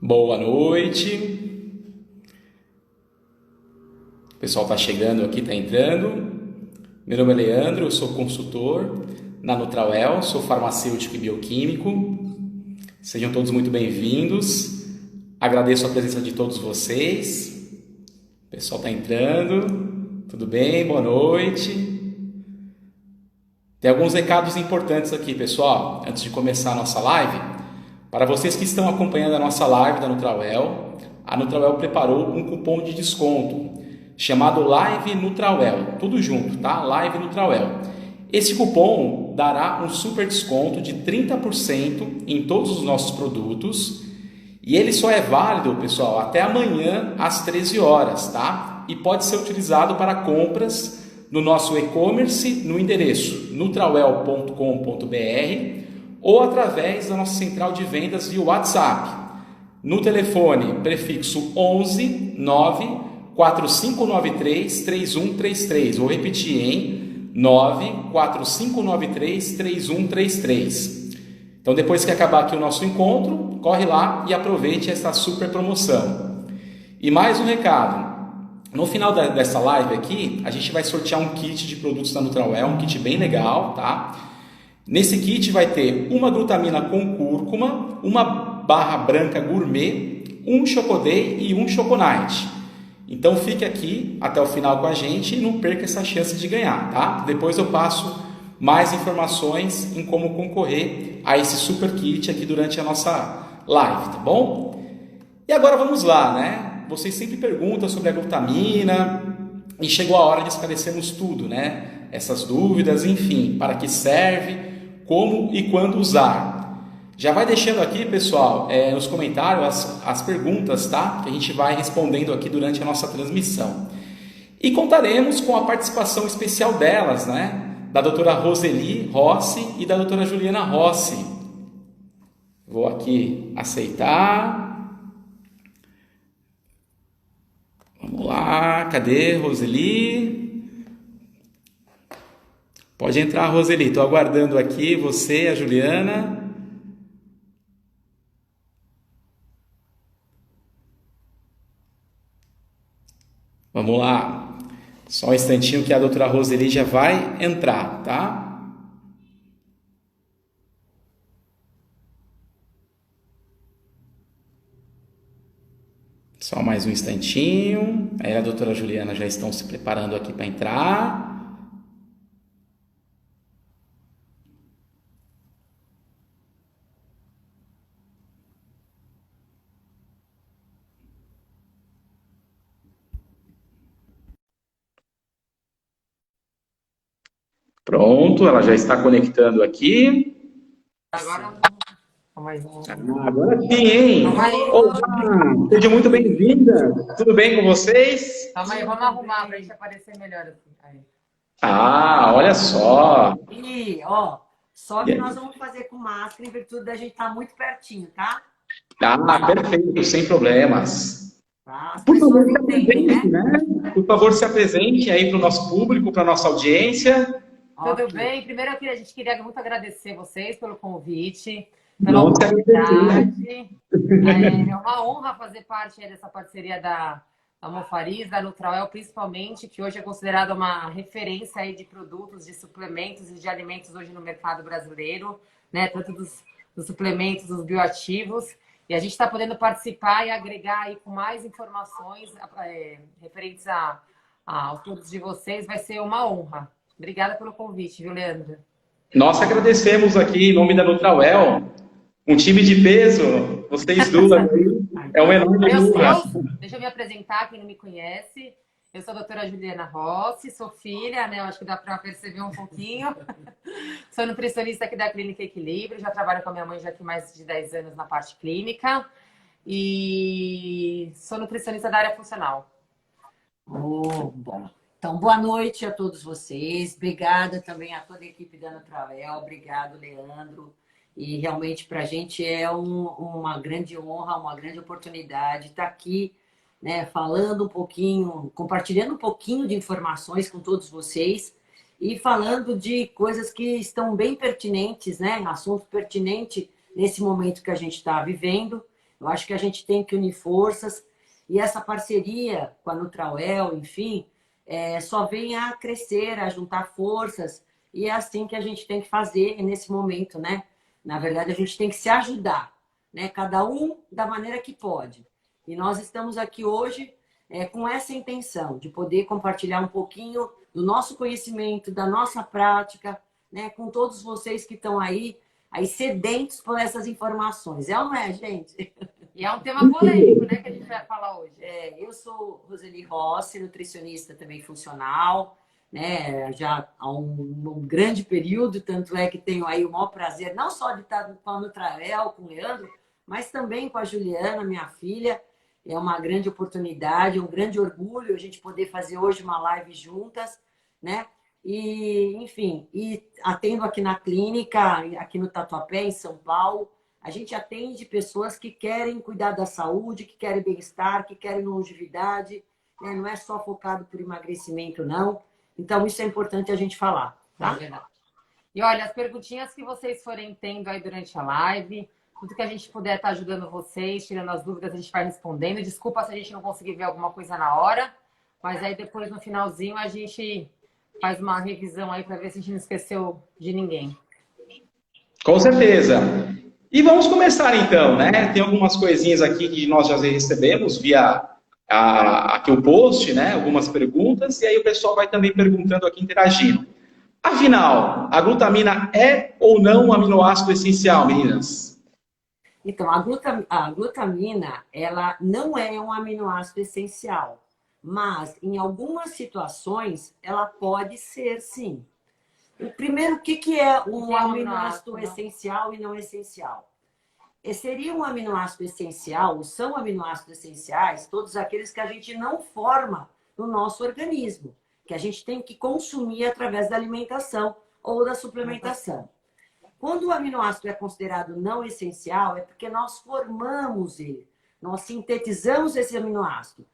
Boa noite. O pessoal está chegando aqui, está entrando. Meu nome é Leandro, eu sou consultor na Nutrauel, sou farmacêutico e bioquímico. Sejam todos muito bem-vindos. Agradeço a presença de todos vocês. O pessoal está entrando. Tudo bem? Boa noite. Tem alguns recados importantes aqui, pessoal, antes de começar a nossa live. Para vocês que estão acompanhando a nossa live da Nutrauel, a Nutrauel preparou um cupom de desconto chamado Live Nutrauel, tudo junto, tá? Live Nutrauel. Esse cupom dará um super desconto de 30% em todos os nossos produtos e ele só é válido, pessoal, até amanhã às 13 horas, tá? E pode ser utilizado para compras no nosso e-commerce no endereço nutrauel.com.br ou através da nossa central de vendas via WhatsApp, no telefone prefixo 11 9 4593 3133. Vou repetir, hein? 9 4593 3133. Então, depois que acabar aqui o nosso encontro, corre lá e aproveite essa super promoção. E mais um recado. No final dessa live aqui, a gente vai sortear um kit de produtos da Nutrauel, um kit bem legal, tá? Nesse kit vai ter uma glutamina com cúrcuma, uma barra branca gourmet, um Chocoday e um Choconite. Então fique aqui até o final com a gente e não perca essa chance de ganhar, tá? Depois eu passo mais informações em como concorrer a esse super kit aqui durante a nossa live, tá bom? E agora vamos lá, né? Vocês sempre perguntam sobre a glutamina e chegou a hora de esclarecermos tudo, né? Essas dúvidas, enfim, para que serve, como e quando usar. Já vai deixando aqui, pessoal, nos comentários as perguntas, tá? Que a gente vai respondendo aqui durante a nossa transmissão. E contaremos com a participação especial delas, né? Da doutora Roseli Rossi e da doutora Juliana Rossi. Vou aqui aceitar. Vamos lá, cadê Roseli? Pode entrar, Roseli. Estou aguardando aqui você, a Juliana. Vamos lá. Só um instantinho que a doutora Roseli já vai entrar, tá? Só mais um instantinho. Aí a doutora Juliana já estão se preparando aqui para entrar. Pronto, ela já está conectando aqui. Agora mais um. Agora sim, hein? Olá, seja muito bem-vinda. Tudo bem com vocês? Calma aí, vamos arrumar pra gente aparecer melhor assim. Aí. Ah, olha só. E, ó, só que nós vamos fazer com máscara em virtude da gente estar muito pertinho, tá? Ah, perfeito, sem problemas. Tá? As Por favor, pessoas se entendem, apresente, né? né? Por favor, se apresente aí para o nosso público, para a nossa audiência. Tudo Ok. bem? Primeiro a gente queria muito agradecer vocês pelo convite, pela Não se agradecer. oportunidade. É uma honra fazer parte aí dessa parceria da Mofariz, da Nutrauel, principalmente, que hoje é considerada uma referência aí de produtos, de suplementos e de alimentos hoje no mercado brasileiro, né? Tanto dos suplementos, dos bioativos. E a gente está podendo participar e agregar aí com mais informações referentes aos produtos de vocês. Vai ser uma honra. Obrigada pelo convite, viu, Leandro? Nós agradecemos aqui em nome da Nutrauel, um time de peso, vocês duas aí, é um enorme honra. Deixa eu me apresentar, quem não me conhece. Eu sou a doutora Juliana Rossi, sou filha, né? Eu acho que dá para perceber um pouquinho. Sou nutricionista aqui da Clínica Equilíbrio, já trabalho com a minha mãe já há mais de 10 anos na parte clínica. E sou nutricionista da área funcional. Oh, bom. Então, boa noite a todos vocês. Obrigada também a toda a equipe da Nutrauel. Obrigado, Leandro. E realmente para a gente é uma grande honra, uma grande oportunidade estar aqui, né, falando um pouquinho, compartilhando um pouquinho de informações com todos vocês e falando de coisas que estão bem pertinentes, né? Assunto pertinente nesse momento que a gente está vivendo Eu acho que a gente tem que unir forças e essa parceria com a Nutrauel, enfim, só vem a crescer, a juntar forças e é assim que a gente tem que fazer nesse momento, né? Na verdade, a gente tem que se ajudar, né? Cada um da maneira que pode. E nós estamos aqui hoje com essa intenção de poder compartilhar um pouquinho do nosso conhecimento, da nossa prática, né? Com todos vocês que estão aí sedentos por essas informações. É ou não é, gente? E é um tema polêmico, né, que a gente vai falar hoje. Eu sou Roseli Rossi, nutricionista também funcional, né? Já há um grande período, tanto é que tenho aí o maior prazer, não só de estar com a Nutrael, com o Leandro, mas também com a Juliana, minha filha. É uma grande oportunidade, um grande orgulho a gente poder fazer hoje uma live juntas, né? E, enfim, atendo aqui na clínica, aqui no Tatuapé, em São Paulo. A gente atende pessoas que querem cuidar da saúde, que querem bem-estar, que querem longevidade, né? Não é só focado por emagrecimento, não. Então, isso é importante a gente falar, tá? É verdade. E olha, as perguntinhas que vocês forem tendo aí durante a live, tudo que a gente puder estar ajudando vocês, tirando as dúvidas, a gente vai respondendo. Desculpa se a gente não conseguir ver alguma coisa na hora, mas aí depois, no finalzinho, a gente faz uma revisão aí para ver se a gente não esqueceu de ninguém. Com certeza. E vamos começar então, né? Tem algumas coisinhas aqui que nós já recebemos via aqui o post, né? Algumas perguntas, e aí o pessoal vai também perguntando aqui, interagindo. Afinal, a glutamina é ou não um aminoácido essencial, meninas? Então, a glutamina, ela não é um aminoácido essencial, mas em algumas situações ela pode ser, sim. Primeiro, o que é um aminoácido essencial e não essencial? Seria um aminoácido essencial, ou são aminoácidos essenciais, todos aqueles que a gente não forma no nosso organismo, que a gente tem que consumir através da alimentação ou da suplementação. Quando o aminoácido é considerado não essencial, é porque nós formamos ele, nós sintetizamos esse aminoácido.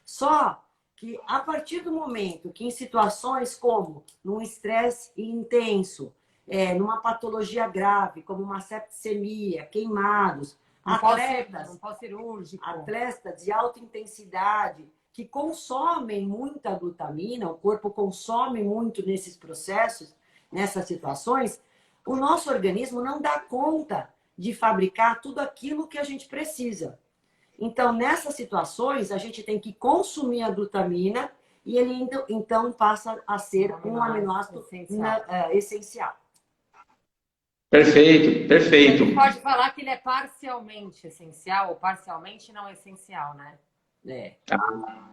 Só que a partir do momento que em situações como num estresse intenso, numa patologia grave, como uma septicemia, queimados, atletas de alta intensidade que consomem muita glutamina, o corpo consome muito nesses processos, nessas situações, o nosso organismo não dá conta de fabricar tudo aquilo que a gente precisa. Então, nessas situações, a gente tem que consumir a glutamina e ele então passa a ser um aminoácido essencial. Perfeito, perfeito. A gente pode falar que ele é parcialmente essencial ou parcialmente não essencial, né?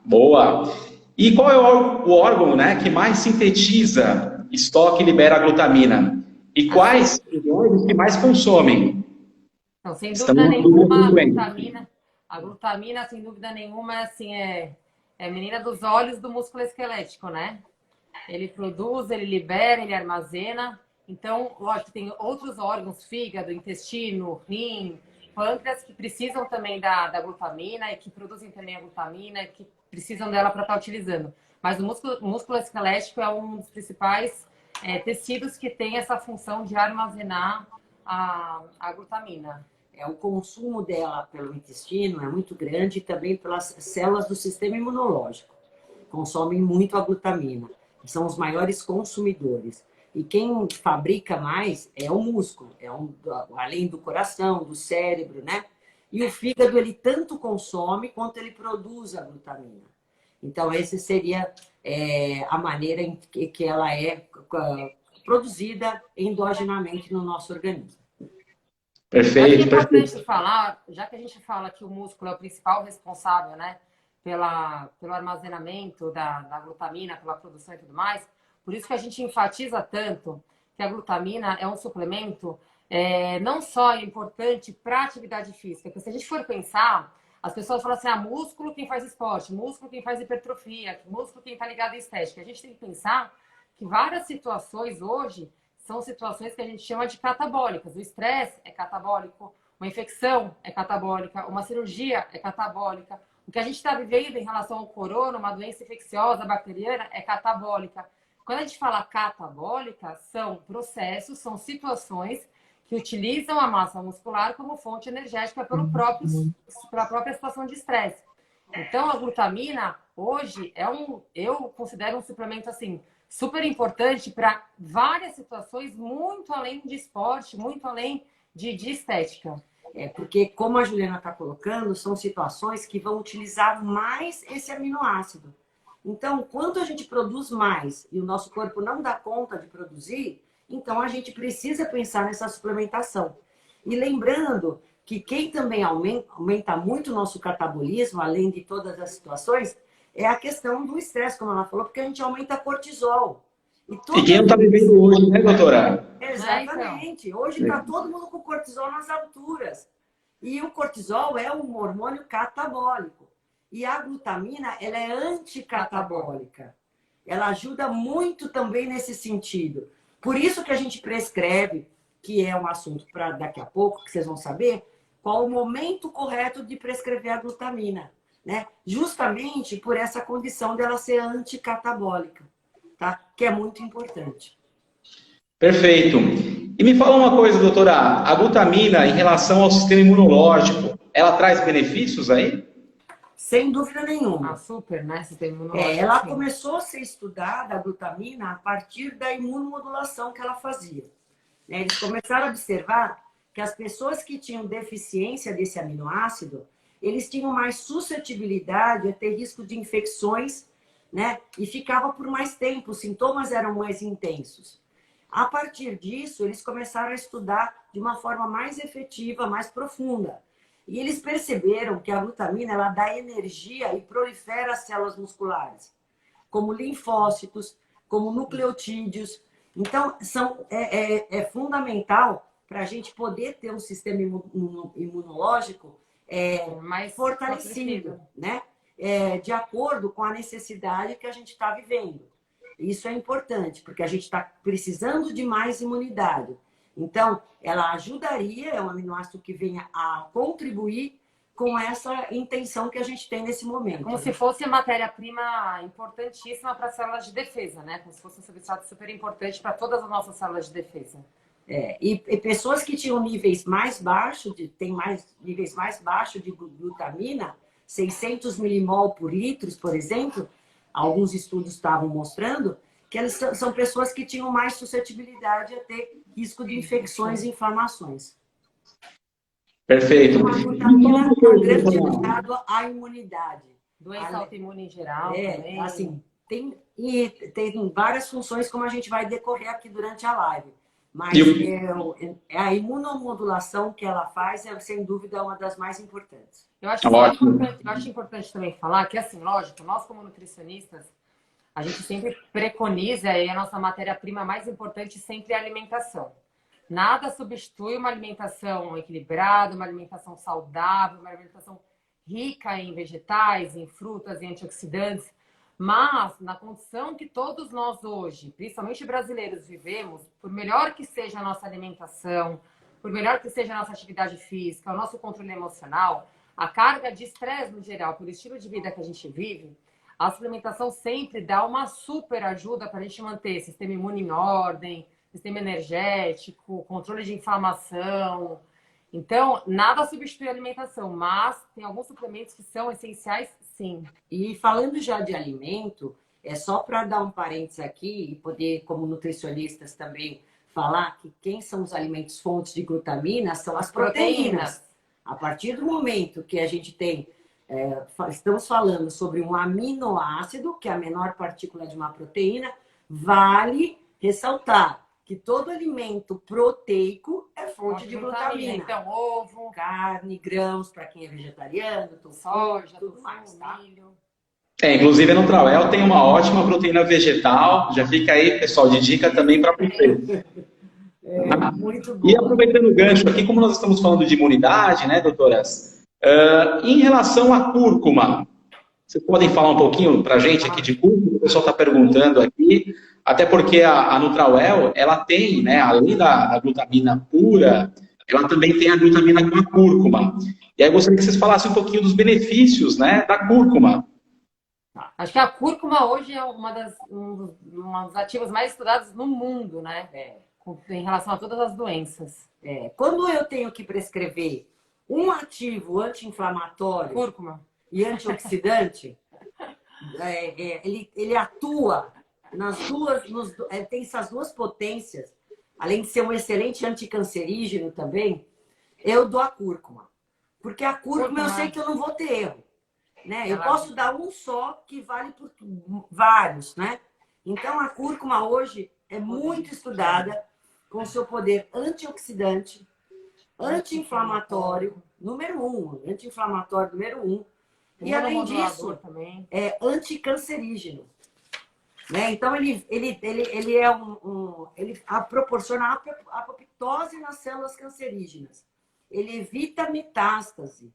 Boa. E qual é o órgão, né, que mais sintetiza, estoca e libera a glutamina? E quais os que mais consomem? Não, sem dúvida nenhuma, a glutamina, sem dúvida nenhuma, assim, é a menina dos olhos do músculo esquelético, né? Ele produz, ele libera, ele armazena. Então, lógico, tem outros órgãos, fígado, intestino, rim, pâncreas, que precisam também da glutamina e que produzem também a glutamina e que precisam dela para estar utilizando. Mas o músculo esquelético é um dos principais tecidos que tem essa função de armazenar a glutamina. O consumo dela pelo intestino é muito grande e também pelas células do sistema imunológico. Consomem muito a glutamina. São os maiores consumidores. E quem fabrica mais é o músculo, além do coração, do cérebro, né? E o fígado, ele tanto consome quanto ele produz a glutamina. Então, essa seria a maneira em que ela é produzida endogenamente no nosso organismo. Perfeito. É importante falar, já que a gente fala que o músculo é o principal responsável, né, pelo armazenamento da glutamina, pela produção e tudo mais, por isso que a gente enfatiza tanto que a glutamina é um suplemento não só importante para a atividade física, porque se a gente for pensar, as pessoas falam assim, músculo quem faz esporte, músculo quem faz hipertrofia, músculo quem está ligado à estética. A gente tem que pensar que várias situações hoje são situações que a gente chama de catabólicas. O estresse é catabólico, uma infecção é catabólica, uma cirurgia é catabólica. O que a gente está vivendo em relação ao corona, uma doença infecciosa bacteriana, é catabólica. Quando a gente fala catabólica, são processos, são situações que utilizam a massa muscular como fonte energética pela própria situação de estresse. Então, a glutamina, hoje, eu considero um suplemento, assim, super importante para várias situações, muito além de esporte, muito além de estética. Porque, como a Juliana está colocando, são situações que vão utilizar mais esse aminoácido. Então, quanto a gente produz mais e o nosso corpo não dá conta de produzir, então a gente precisa pensar nessa suplementação. E lembrando que quem também aumenta muito o nosso catabolismo, além de todas as situações, é a questão do estresse, como ela falou, porque a gente aumenta cortisol. E quem não está vivendo hoje, né, doutora? Exatamente. Hoje está todo mundo com cortisol nas alturas. E o cortisol é um hormônio catabólico. E a glutamina, ela é anticatabólica. Ela ajuda muito também nesse sentido. Por isso que a gente prescreve, que é um assunto para daqui a pouco, que vocês vão saber, qual o momento correto de prescrever a glutamina, né? Justamente por essa condição dela ser anticatabólica, tá? Que é muito importante. Perfeito. E me fala uma coisa, doutora, a glutamina em relação ao sistema imunológico, ela traz benefícios aí? Sem dúvida nenhuma. Super, né? Sistema imunológico. Ela começou a ser estudada, a glutamina, a partir da imunomodulação que ela fazia. Eles começaram a observar que as pessoas que tinham deficiência desse aminoácido, eles tinham mais suscetibilidade a ter risco de infecções, né? E ficava por mais tempo, os sintomas eram mais intensos. A partir disso, eles começaram a estudar de uma forma mais efetiva, mais profunda. E eles perceberam que a glutamina, ela dá energia e prolifera as células musculares, como linfócitos, como nucleotídeos. Então, é fundamental para a gente poder ter um sistema imunológico mais fortalecido, né? De acordo com a necessidade que a gente está vivendo. Isso é importante, porque a gente está precisando de mais imunidade. Então, ela ajudaria, é um aminoácido que venha a contribuir com essa intenção que a gente tem nesse momento. Como se fosse matéria-prima importantíssima para as células de defesa, né? Como se fosse um substrato super importante para todas as nossas células de defesa. E pessoas que tinham níveis mais baixos, níveis mais baixos de glutamina, 600 milimol por litro, por exemplo, alguns estudos estavam mostrando que elas são pessoas que tinham mais suscetibilidade a ter risco de infecções e inflamações. Perfeito. Então, a glutamina é um grande ligado à imunidade. Doença autoimune em geral também. Assim, tem várias funções, como a gente vai decorrer aqui durante a live. Mas a imunomodulação que ela faz é, sem dúvida, uma das mais importantes. Eu acho importante também falar que, assim, lógico, nós como nutricionistas, a gente sempre preconiza e a nossa matéria-prima mais importante sempre é a alimentação. Nada substitui uma alimentação equilibrada, uma alimentação saudável, uma alimentação rica em vegetais, em frutas, em antioxidantes. Mas, na condição que todos nós hoje, principalmente brasileiros, vivemos, por melhor que seja a nossa alimentação, por melhor que seja a nossa atividade física, o nosso controle emocional, a carga de estresse no geral, por estilo de vida que a gente vive, a suplementação sempre dá uma super ajuda para a gente manter sistema imune em ordem, sistema energético, controle de inflamação. Então, nada substitui a alimentação, mas tem alguns suplementos que são essenciais, sim. E falando já de alimento, é só para dar um parênteses aqui e poder, como nutricionistas, também falar que quem são os alimentos fontes de glutamina são as proteínas. A partir do momento que a gente tem, estamos falando sobre um aminoácido, que é a menor partícula de uma proteína, vale ressaltar que todo alimento proteico é fonte de glutamina. Então, ovo, carne, grãos, para quem é vegetariano, soja, tudo mais, tá? milho. Inclusive a Nutrael tem uma ótima proteína vegetal. Já fica aí, pessoal, de dica também para vocês. Muito bom. E aproveitando o gancho aqui, como nós estamos falando de imunidade, né, doutoras? Em relação à cúrcuma, vocês podem falar um pouquinho para a gente aqui de cúrcuma? O pessoal está perguntando aqui. Até porque a Nutrael, ela tem, né, além da glutamina pura, ela também tem a glutamina com a cúrcuma. E aí eu gostaria que vocês falassem um pouquinho dos benefícios, né, da cúrcuma. Acho que a cúrcuma hoje é um dos ativos mais estudados no mundo, né? Em relação a todas as doenças. Quando eu tenho que prescrever um ativo anti-inflamatório Cúrcuma. e antioxidante, ele atua nas duas, tem essas duas potências, além de ser um excelente anticancerígeno também, eu dou a cúrcuma. Porque a cúrcuma eu sei que eu não vou ter erro. Né? Eu posso dar um só que vale por vários, né? Então a cúrcuma hoje é muito estudada com seu poder antioxidante, anti-inflamatório, número 1, anti-inflamatório número 1. E além disso, também. é anticancerígeno. Né? Então ele proporciona apoptose nas células cancerígenas. Ele evita metástase.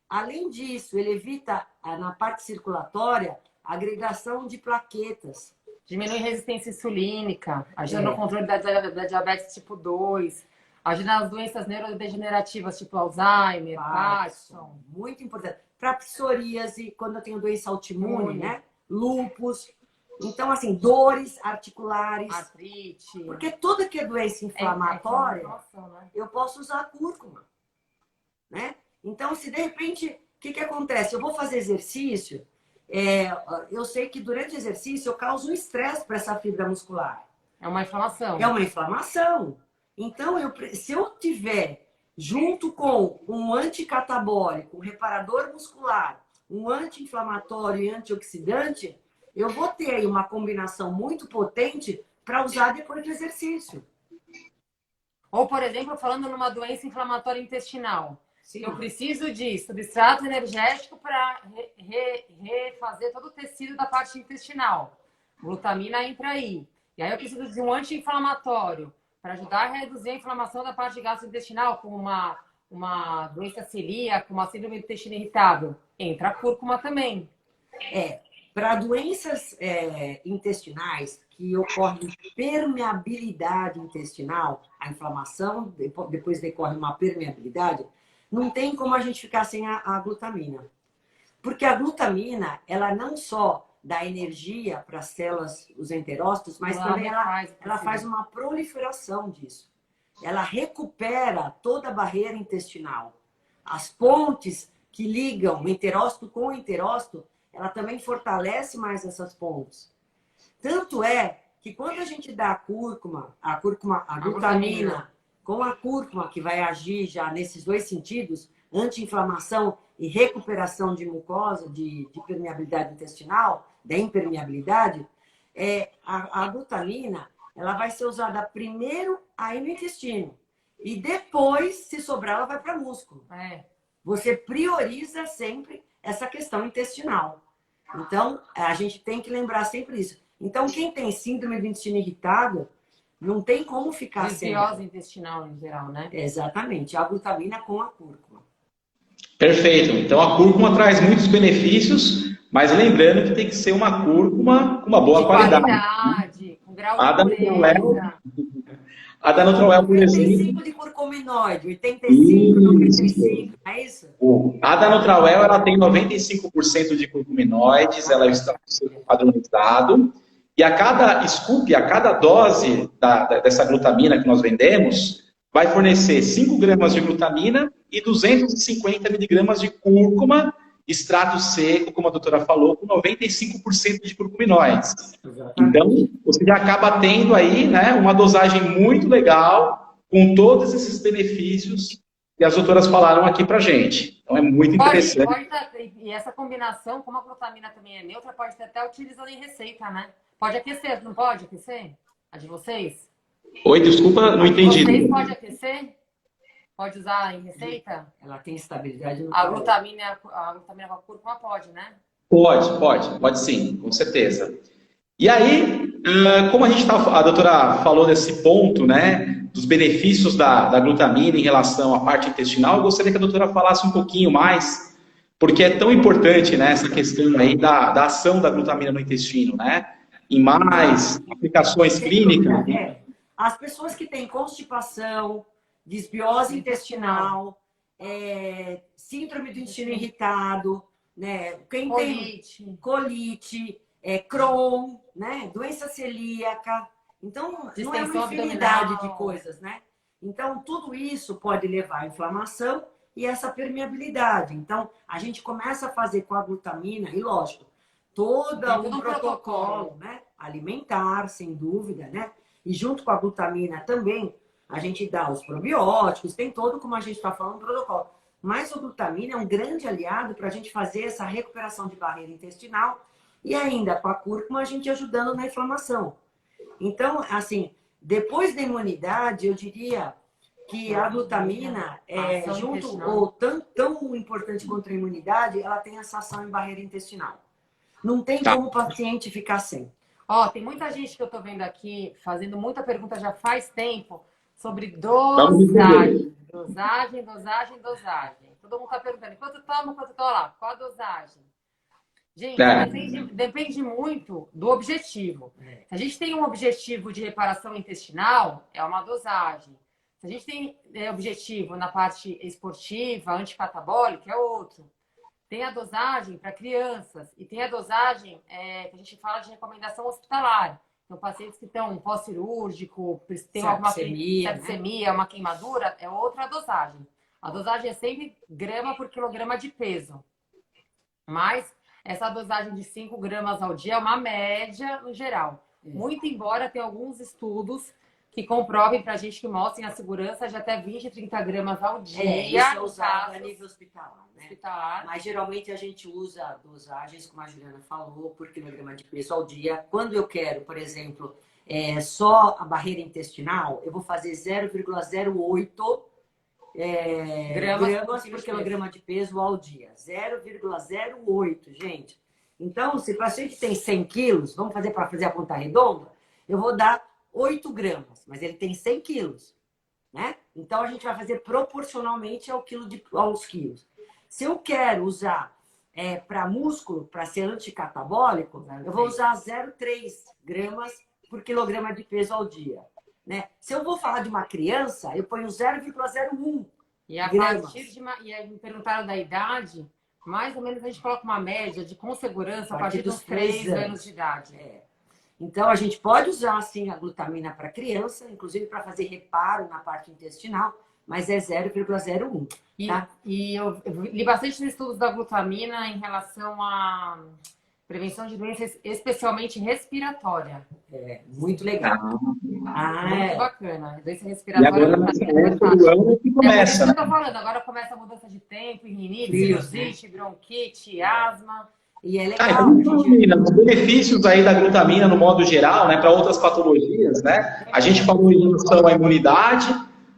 Além disso, ele evita, na parte circulatória, a agregação de plaquetas. Diminui resistência insulínica, ajuda no controle da diabetes tipo 2, ajuda nas doenças neurodegenerativas, tipo Alzheimer, Parkinson. Muito importante. Para psoríase, quando eu tenho doença autoimune, né? Lúpus. Então, assim, dores articulares. Artrite. Porque tudo que é doença inflamatória, né? eu posso usar a cúrcuma. Né? Então, se de repente, o que acontece? Eu vou fazer exercício, eu sei que durante o exercício eu causo um estresse para essa fibra muscular. É uma inflamação. É uma inflamação. Então, se eu tiver, junto com um anticatabólico, um reparador muscular, um anti-inflamatório e antioxidante, eu vou ter aí uma combinação muito potente para usar depois do exercício. Ou, por exemplo, falando numa doença inflamatória intestinal. Sim. Eu preciso de substrato energético para refazer todo o tecido da parte intestinal. Glutamina entra aí. E aí eu preciso de um anti-inflamatório para ajudar a reduzir a inflamação da parte gastrointestinal, como uma doença celíaca, uma síndrome do intestino irritável. Entra a cúrcuma também. Para doenças intestinais que ocorrem permeabilidade intestinal, a inflamação, depois decorre uma permeabilidade, não tem como a gente ficar sem a glutamina. Porque a glutamina, ela não só dá energia para as células, os enterócitos, mas também ela faz uma proliferação disso. Ela recupera toda a barreira intestinal. As pontes que ligam o enterócito com o enterócito, ela também fortalece mais essas pontes. Tanto é que quando a gente dá a glutamina com a cúrcuma, que vai agir já nesses dois sentidos, anti-inflamação e recuperação de mucosa, de permeabilidade intestinal, da impermeabilidade, a glutamina ela vai ser usada primeiro aí no intestino. E depois, se sobrar, ela vai para músculo. Você prioriza sempre essa questão intestinal. Então, a gente tem que lembrar sempre isso. Então, quem tem síndrome do intestino irritado, não tem como ficar sem. Desbiose intestinal em geral, né? Exatamente. A glutamina com a cúrcuma. Perfeito. Então, a cúrcuma traz muitos benefícios, mas lembrando que tem que ser uma cúrcuma com uma boa qualidade. Com grau de pureza. A da Nutrowell, por exemplo... 85 de curcuminoide, 85, 95, é isso? A da Nutrowell, ela tem 95% de curcuminoides, ela está padronizado. E a cada scoop, a cada dose dessa glutamina que nós vendemos, vai fornecer 5 gramas de glutamina e 250 miligramas de cúrcuma, extrato seco, como a doutora falou, com 95% de curcuminoides. Então, você já acaba tendo aí, né, uma dosagem muito legal, com todos esses benefícios que as doutoras falaram aqui pra gente. Então, é muito interessante. E essa combinação, como a glutamina também é neutra, pode ser até utilizada em receita, né? Pode aquecer, não pode aquecer? A de vocês? Oi, desculpa, não entendi. Vocês pode aquecer? Pode usar em receita? Ela tem estabilidade no A glutamina com a cúrcuma pode, né? Pode sim, com certeza. E aí, como a doutora falou desse ponto, né, dos benefícios da glutamina em relação à parte intestinal, eu gostaria que a doutora falasse um pouquinho mais, porque é tão importante, né, essa questão aí da ação da glutamina no intestino, né? Em mais aplicações clínicas. As pessoas que têm constipação, desbiose intestinal, síndrome do intestino irritado, né? Quem tem colite, Crohn, né? Doença celíaca. Então, não é uma infinidade de coisas, né? Então, tudo isso pode levar à inflamação e essa permeabilidade. Então, a gente começa a fazer com a glutamina, e lógico, todo Tem um todo um protocolo, né? Alimentar, sem dúvida, né? E junto com a glutamina também, a gente dá os probióticos, tem todo, como a gente está falando, um protocolo. Mas a glutamina é um grande aliado para a gente fazer essa recuperação de barreira intestinal e ainda com a cúrcuma a gente ajudando na inflamação. Então, assim, depois da imunidade, eu diria que a glutamina, Ação junto intestinal. ou tão importante quanto a imunidade, ela tem essa ação em barreira intestinal. Não tem Tá. como o paciente ficar sem. Ó, tem muita gente que eu tô vendo aqui fazendo muita pergunta já faz tempo sobre Vamos entender. dosagem. Todo mundo tá perguntando, quanto toma, quanto toma lá? Qual a dosagem? Gente, É. depende muito do objetivo. Se a gente tem um objetivo de reparação intestinal, é uma dosagem. Se a gente tem objetivo na parte esportiva, anticatabólica, é outro. Tem a dosagem para crianças e tem a dosagem que a gente fala de recomendação hospitalar. Então, pacientes que estão pós-cirúrgico, tem alguma sepsemia, uma queimadura, é outra dosagem. A dosagem é sempre grama por quilograma de peso. Mas essa dosagem de 5 gramas ao dia é uma média no geral. Muito embora tenha alguns estudos que comprovem para a gente que mostrem a segurança de até 20, 30 gramas ao dia. Isso é usado a nível hospitalar, né? Mas geralmente a gente usa dosagens, como a Juliana falou, por quilograma de peso ao dia. Quando eu quero, por exemplo, só a barreira intestinal, eu vou fazer 0,08 gramas por quilograma de peso ao dia. 0,08, gente. Então, se o paciente tem 100 quilos, vamos fazer para fazer a conta redonda, eu vou dar 8 gramas, mas ele tem 100 quilos, né? Então, a gente vai fazer proporcionalmente aos quilos. Se eu quero usar para músculo, para ser anticatabólico, eu vou usar 0,3 gramas por quilograma de peso ao dia. Né? Se eu vou falar de uma criança, eu ponho 0,01 e a gramas. Partir de e aí me perguntaram da idade, mais ou menos a gente coloca uma média de com segurança a partir dos 3 anos de idade. Então a gente pode usar assim a glutamina para criança, inclusive para fazer reparo na parte intestinal, mas é 0,01. Tá? E eu li bastante estudos da glutamina em relação à prevenção de doenças, especialmente respiratória. Muito legal. Muito bacana. Doença E respiratória. agora nessa época do ano que começa, É né? isso que eu tô falando. Agora começa a mudança de tempo, rinite, sinusite, bronquite, asma. E é Ah, legal. então, glutamina, os benefícios aí da glutamina no modo geral, né, para outras patologias, né? A gente falou em relação à imunidade,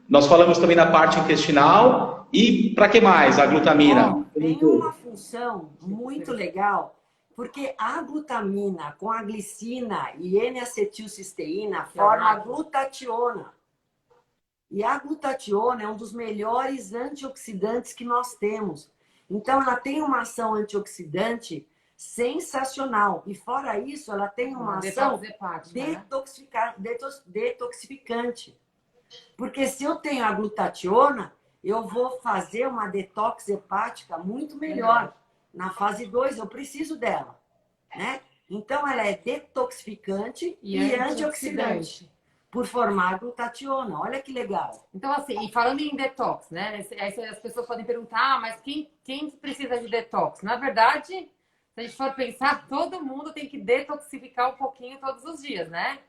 nós falamos também da parte intestinal e para que mais a glutamina? Tem uma função muito legal, porque a glutamina com a glicina e N-acetilcisteína forma a glutationa. E a glutationa é um dos melhores antioxidantes que nós temos. Então, ela tem uma ação antioxidante sensacional. E fora isso, ela tem uma ação detoxificante. Porque se eu tenho a glutationa, eu vou fazer uma detox hepática muito melhor. Na fase 2, eu preciso dela, né? Então, ela é detoxificante e antioxidante por formar glutationa. Olha que legal. Então, assim, e falando em detox, né? Aí as pessoas podem perguntar, mas quem precisa de detox? Na verdade, se a gente for pensar, todo mundo tem que detoxificar um pouquinho todos os dias, né?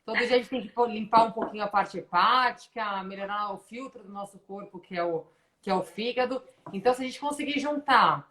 Todo dia a gente tem que limpar um pouquinho a parte hepática, melhorar o filtro do nosso corpo, que é o fígado. Então, se a gente conseguir juntar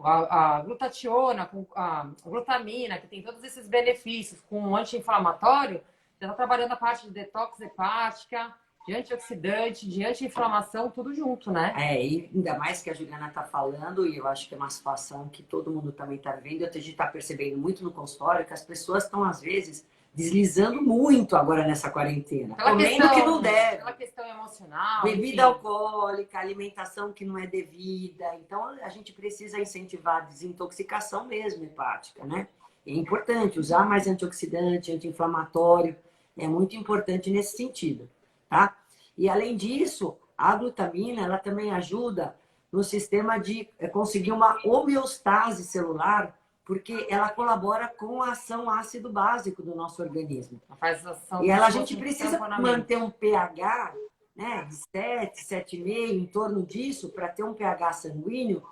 a glutationa, com a glutamina, que tem todos esses benefícios, com um anti-inflamatório, já está trabalhando a parte de detox hepática, de antioxidante, de anti-inflamação, tudo junto, né? E ainda mais que a Juliana está falando, e eu acho que é uma situação que todo mundo também está vendo, a gente está percebendo muito no consultório, que as pessoas estão, às vezes, deslizando muito agora nessa quarentena. Comendo que não deve. Aquela questão emocional. Bebida alcoólica, alimentação que não é devida. Então, a gente precisa incentivar a desintoxicação mesmo hepática, né? É importante usar mais antioxidante, anti-inflamatório. É muito importante nesse sentido, tá? E, além disso, a glutamina, ela também ajuda no sistema de conseguir uma homeostase celular, porque ela colabora com a ação ácido básico do nosso organismo. Faz ação e a gente precisa manter um pH né, de 7, 7,5, em torno disso, para ter um pH sanguíneo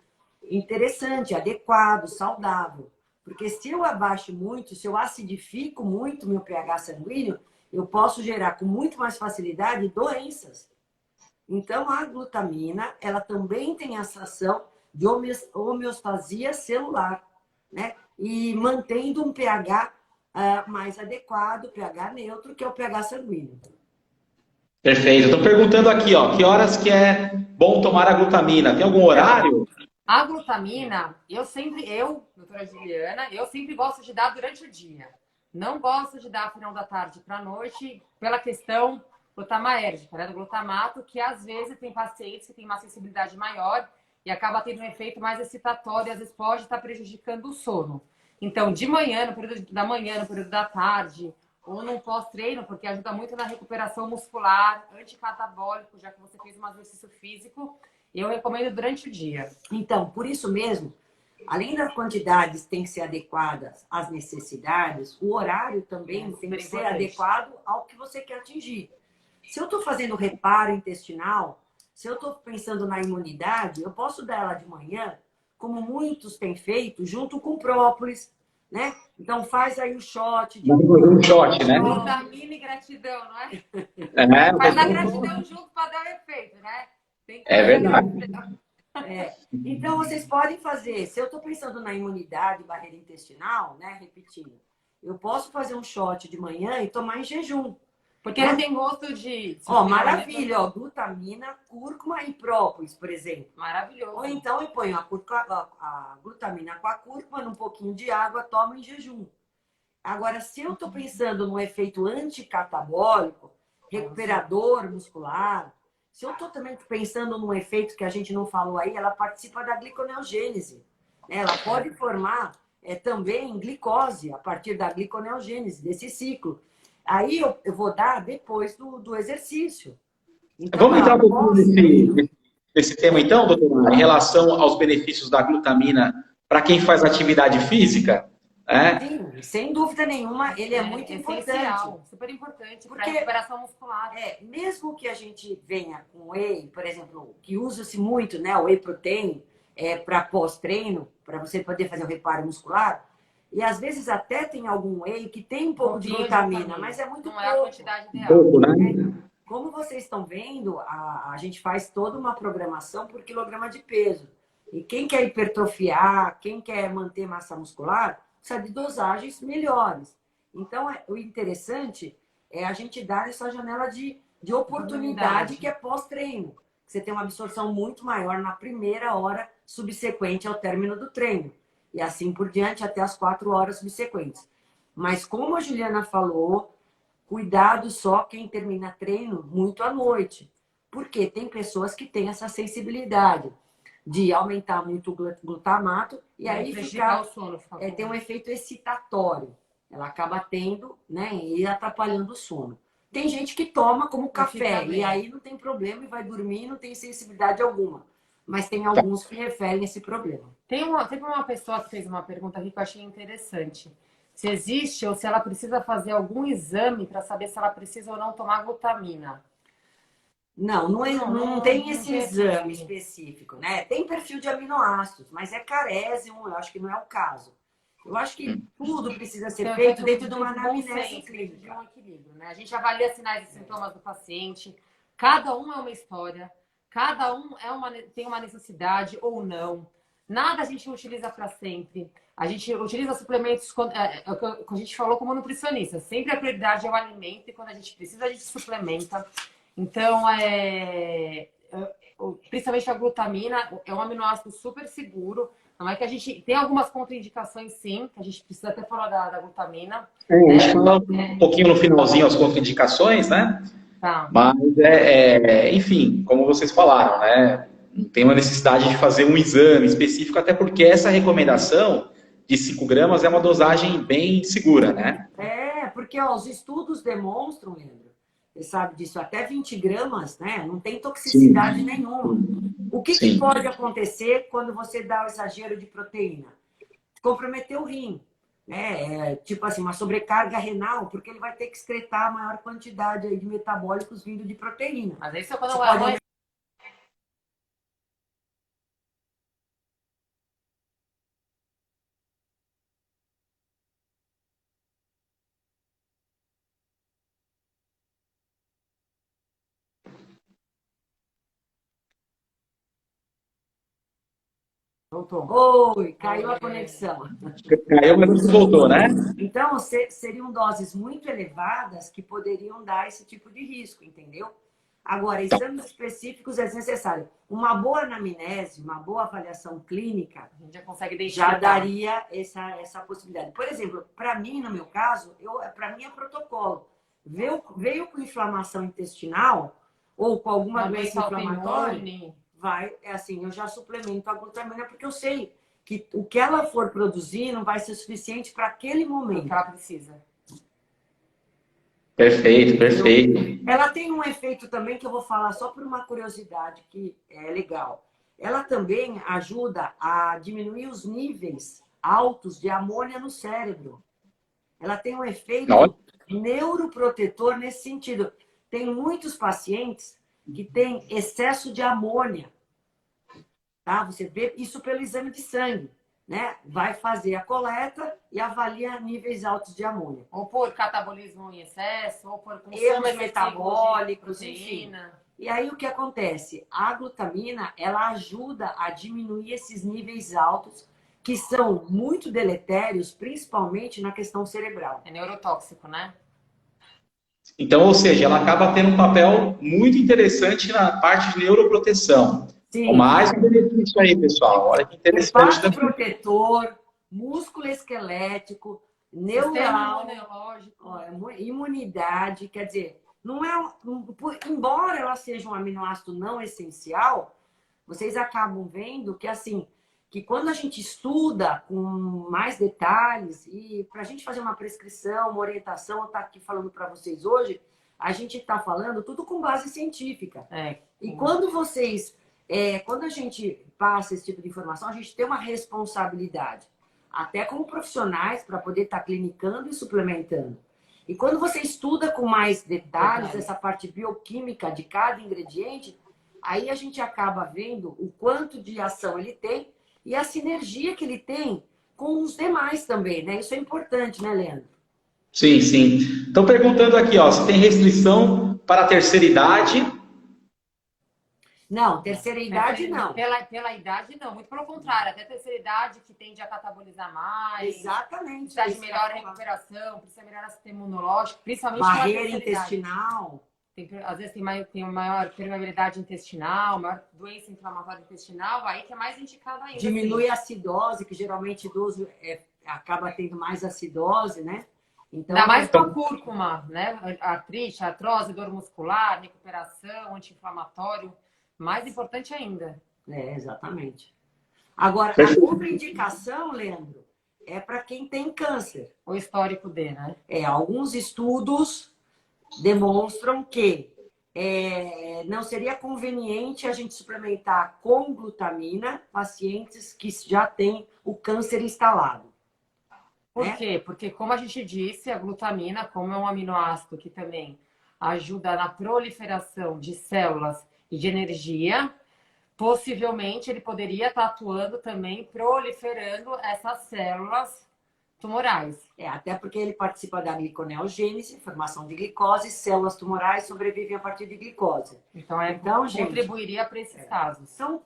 interessante, adequado, saudável. Porque se eu abaixo muito, se eu acidifico muito meu pH sanguíneo, eu posso gerar com muito mais facilidade doenças. Então, a glutamina, ela também tem essa ação de homeostasia celular, né? E mantendo um pH mais adequado, pH neutro, que é o pH sanguíneo. Perfeito. Estou perguntando aqui, ó, que horas que é bom tomar a glutamina? Tem algum horário? A glutamina, doutora Juliana, eu sempre gosto de dar durante o dia. Não gosto de dar final da tarde para a noite, pela questão glutamaérgica, né, do glutamato, que às vezes tem pacientes que têm uma sensibilidade maior e acaba tendo um efeito mais excitatório e às vezes pode estar prejudicando o sono. Então, de manhã, no período da manhã, no período da tarde, ou num pós-treino, porque ajuda muito na recuperação muscular, anticatabólico, já que você fez um exercício físico, eu recomendo durante o dia. Então, por isso mesmo, além das quantidades tem que ser adequadas às necessidades, o horário também tem que ser adequado ao que você quer atingir. Se eu estou fazendo reparo intestinal, se eu estou pensando na imunidade, eu posso dar ela de manhã, como muitos têm feito, junto com própolis, né? Então faz aí o shot. Um shot, né? Vitamina e gratidão, não é? Faz a gratidão junto para dar o efeito, né? É verdade. Então vocês podem fazer, se eu estou pensando na imunidade, barreira intestinal, né? Repetindo, eu posso fazer um shot de manhã e tomar em jejum. Porque não tem gosto de... maravilha, glutamina, cúrcuma e própolis, por exemplo. Maravilhoso. Ou então eu ponho a glutamina com a cúrcuma num pouquinho de água, tomo em jejum. Agora, se eu estou pensando no efeito anticatabólico, recuperador muscular, se eu estou também pensando num efeito que a gente não falou aí, ela participa da gliconeogênese. Ela pode formar também glicose a partir da gliconeogênese, desse ciclo. Aí eu vou dar depois do exercício. Então, vamos entrar um pouquinho nesse tema, então, doutora, em relação aos benefícios da glutamina para quem faz atividade física? Sim, sem dúvida nenhuma, ele é muito importante. Super importante para a recuperação muscular. Mesmo que a gente venha com whey, por exemplo, que usa-se muito, né, o whey protein, para pós-treino, para você poder fazer o reparo muscular. E às vezes até tem algum whey que tem um pouco de glutamina, mas é muito pouco. Não é a quantidade ideal. Né? Como vocês estão vendo, a gente faz toda uma programação por quilograma de peso. E quem quer hipertrofiar, quem quer manter massa muscular, precisa de dosagens melhores. Então, o interessante é a gente dar essa janela de oportunidade que é pós-treino. Você tem uma absorção muito maior na primeira hora subsequente ao término do treino. E assim por diante até as 4 horas subsequentes. Mas como a Juliana falou, cuidado só quem termina treino muito à noite. Porque tem pessoas que têm essa sensibilidade de aumentar muito o glutamato e aí ficar, tem um efeito excitatório. Ela acaba tendo, né, e atrapalhando o sono. Tem gente que toma como café e aí não tem problema e vai dormir e não tem sensibilidade alguma. Mas tem alguns que referem esse problema. Teve uma pessoa que fez uma pergunta aqui que eu achei interessante. Se existe ou se ela precisa fazer algum exame para saber se ela precisa ou não tomar glutamina. Não tem esse exame específico, né? Tem perfil de aminoácidos, mas é carésimo, eu acho que não é o caso. Eu acho que tudo precisa ser feito dentro de uma anamnese clínica. De um equilíbrio, né? A gente avalia sinais e sintomas do paciente. Cada um é uma história. Cada um tem uma necessidade ou não. Nada a gente utiliza para sempre. A gente utiliza suplementos, o que a gente falou como nutricionista. Sempre a prioridade é o alimento e quando a gente precisa, a gente suplementa. Então, principalmente a glutamina é um aminoácido super seguro. Não é que a gente tem algumas contraindicações, sim, que a gente precisa até falar da glutamina. A gente fala um pouquinho no finalzinho as contraindicações, né? Tá. Mas, enfim, como vocês falaram, né? Não tem uma necessidade de fazer um exame específico, até porque essa recomendação de 5 gramas é uma dosagem bem segura, né? Porque os estudos demonstram, Leandro, você sabe disso, até 20 gramas, né? Não tem toxicidade nenhuma. O que pode acontecer quando você dá o exagero de proteína? Comprometer o rim. Tipo assim, uma sobrecarga renal, porque ele vai ter que excretar a maior quantidade aí de metabólicos vindo de proteína. Mas isso é quando Você é pode... Voltou. Oi, caiu a conexão. Caiu, mas não voltou, né? Então, seriam doses muito elevadas que poderiam dar esse tipo de risco, entendeu? Agora, exames específicos é necessário. Uma boa anamnese, uma boa avaliação clínica, A gente já consegue já identificar. daria essa possibilidade. Por exemplo, para mim, no meu caso, para mim é protocolo. Veio com inflamação intestinal ou com alguma doença inflamatória, eu já suplemento a glutamina porque eu sei que o que ela for produzir não vai ser suficiente para aquele O momento. que ela precisa. Perfeito, perfeito. Ela tem um efeito também que eu vou falar só por uma curiosidade que é legal. Ela também ajuda a diminuir os níveis altos de amônia no cérebro. Ela tem um efeito Olha. neuroprotetor nesse sentido. Tem muitos pacientes que têm excesso de amônia. Tá? Você vê isso pelo exame de sangue. Né? Vai fazer a coleta e avalia níveis altos de amônia. Ou por catabolismo em excesso, ou por consumo Erros metabólicos, de proteína. E aí o que acontece? A glutamina, ela ajuda a diminuir esses níveis altos que são muito deletérios, principalmente na questão cerebral. É neurotóxico, né? Então, ou seja, ela acaba tendo um papel muito interessante na parte de neuroproteção. Sim. Mais um benefício aí, pessoal. Olha que interessante. Espaço protetor, músculo esquelético, neural, imunidade, quer dizer, não é, embora ela seja um aminoácido não essencial, vocês acabam vendo que assim, que quando a gente estuda com mais detalhes e para a gente fazer uma prescrição, uma orientação, eu estou aqui falando para vocês hoje, a gente está falando tudo com base científica. E quando quando a gente passa esse tipo de informação, a gente tem uma responsabilidade, até como profissionais, para poder estar clinicando e suplementando. E quando você estuda com mais detalhes essa parte bioquímica de cada ingrediente, aí a gente acaba vendo o quanto de ação ele tem e a sinergia que ele tem com os demais também, né? Isso é importante, né, Leandro? Sim, sim. Estão perguntando aqui, ó, se tem restrição para a terceira idade. Não, terceira idade não. Pela idade não, muito pelo contrário, até a terceira idade que tende a catabolizar mais. Exatamente. Precisa de melhor recuperação, precisa melhorar o sistema imunológico, principalmente barreira intestinal. Às vezes tem maior permeabilidade intestinal, maior doença inflamatória intestinal, aí que é mais indicado ainda. Diminui a acidose, que geralmente idoso acaba tendo mais acidose, né? Então, ainda mais com a cúrcuma, né? Artrite, artrose, dor muscular, recuperação, anti-inflamatório. Mais importante ainda. Exatamente. Agora, a contraindicação, Leandro, é para quem tem câncer. O histórico D, né? Alguns estudos demonstram que não seria conveniente a gente suplementar com glutamina pacientes que já têm o câncer instalado. Por quê? Porque, como a gente disse, a glutamina, como é um aminoácido que também ajuda na proliferação de células e de energia, possivelmente ele poderia estar atuando também proliferando essas células tumorais. Até porque ele participa da gliconeogênese, formação de glicose, células tumorais sobrevivem a partir de glicose. Então gente, contribuiria para esses casos. Então,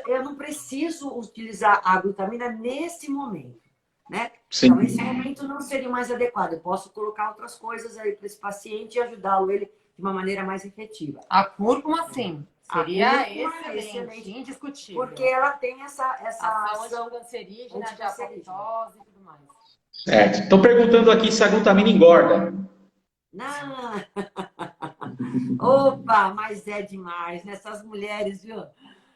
eu não preciso utilizar a glutamina nesse momento, né? Sim. Então, esse momento não seria o mais adequado. Eu posso colocar outras coisas aí para esse paciente e ajudá-lo ele de uma maneira mais efetiva. A cúrcuma, sim. Seria excelente, indiscutível. Porque ela tem essa ação cancerígena, de apoptose e tudo mais. Certo. Estão perguntando aqui se a glutamina engorda. Não. Opa, mas é demais nessas mulheres, viu?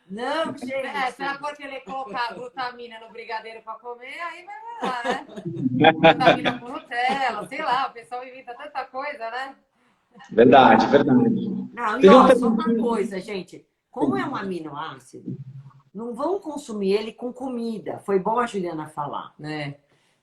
Não, gente. Se ela for querer colocar glutamina no brigadeiro para comer, aí vai lá, né? Glutamina com Nutella, sei lá, o pessoal inventa tanta coisa, né? Verdade, verdade. Não, e ó, só uma coisa, gente. Como é um aminoácido, não vão consumir ele com comida. Foi bom a Juliana falar, né?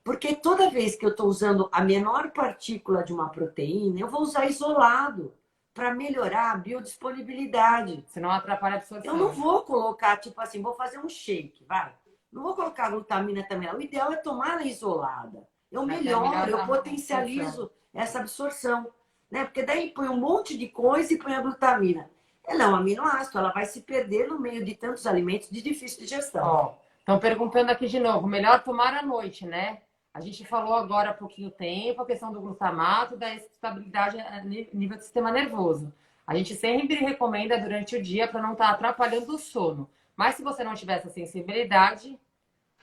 Porque toda vez que eu estou usando a menor partícula de uma proteína, eu vou usar isolado para melhorar a biodisponibilidade. Senão atrapalha a absorção. Eu não vou colocar, tipo assim, vou fazer um shake, vai. Não vou colocar glutamina também. O ideal é tomar ela isolada. Eu melhoro, eu potencializo essa absorção. Né? Porque daí põe um monte de coisa e põe a glutamina. Ela é um aminoácido, ela vai se perder no meio de tantos alimentos de difícil digestão. Estão perguntando aqui de novo, melhor tomar à noite, né? A gente falou agora há pouquinho tempo a questão do glutamato, da estabilidade a nível do sistema nervoso. A gente sempre recomenda durante o dia para não estar atrapalhando o sono. Mas se você não tiver essa sensibilidade,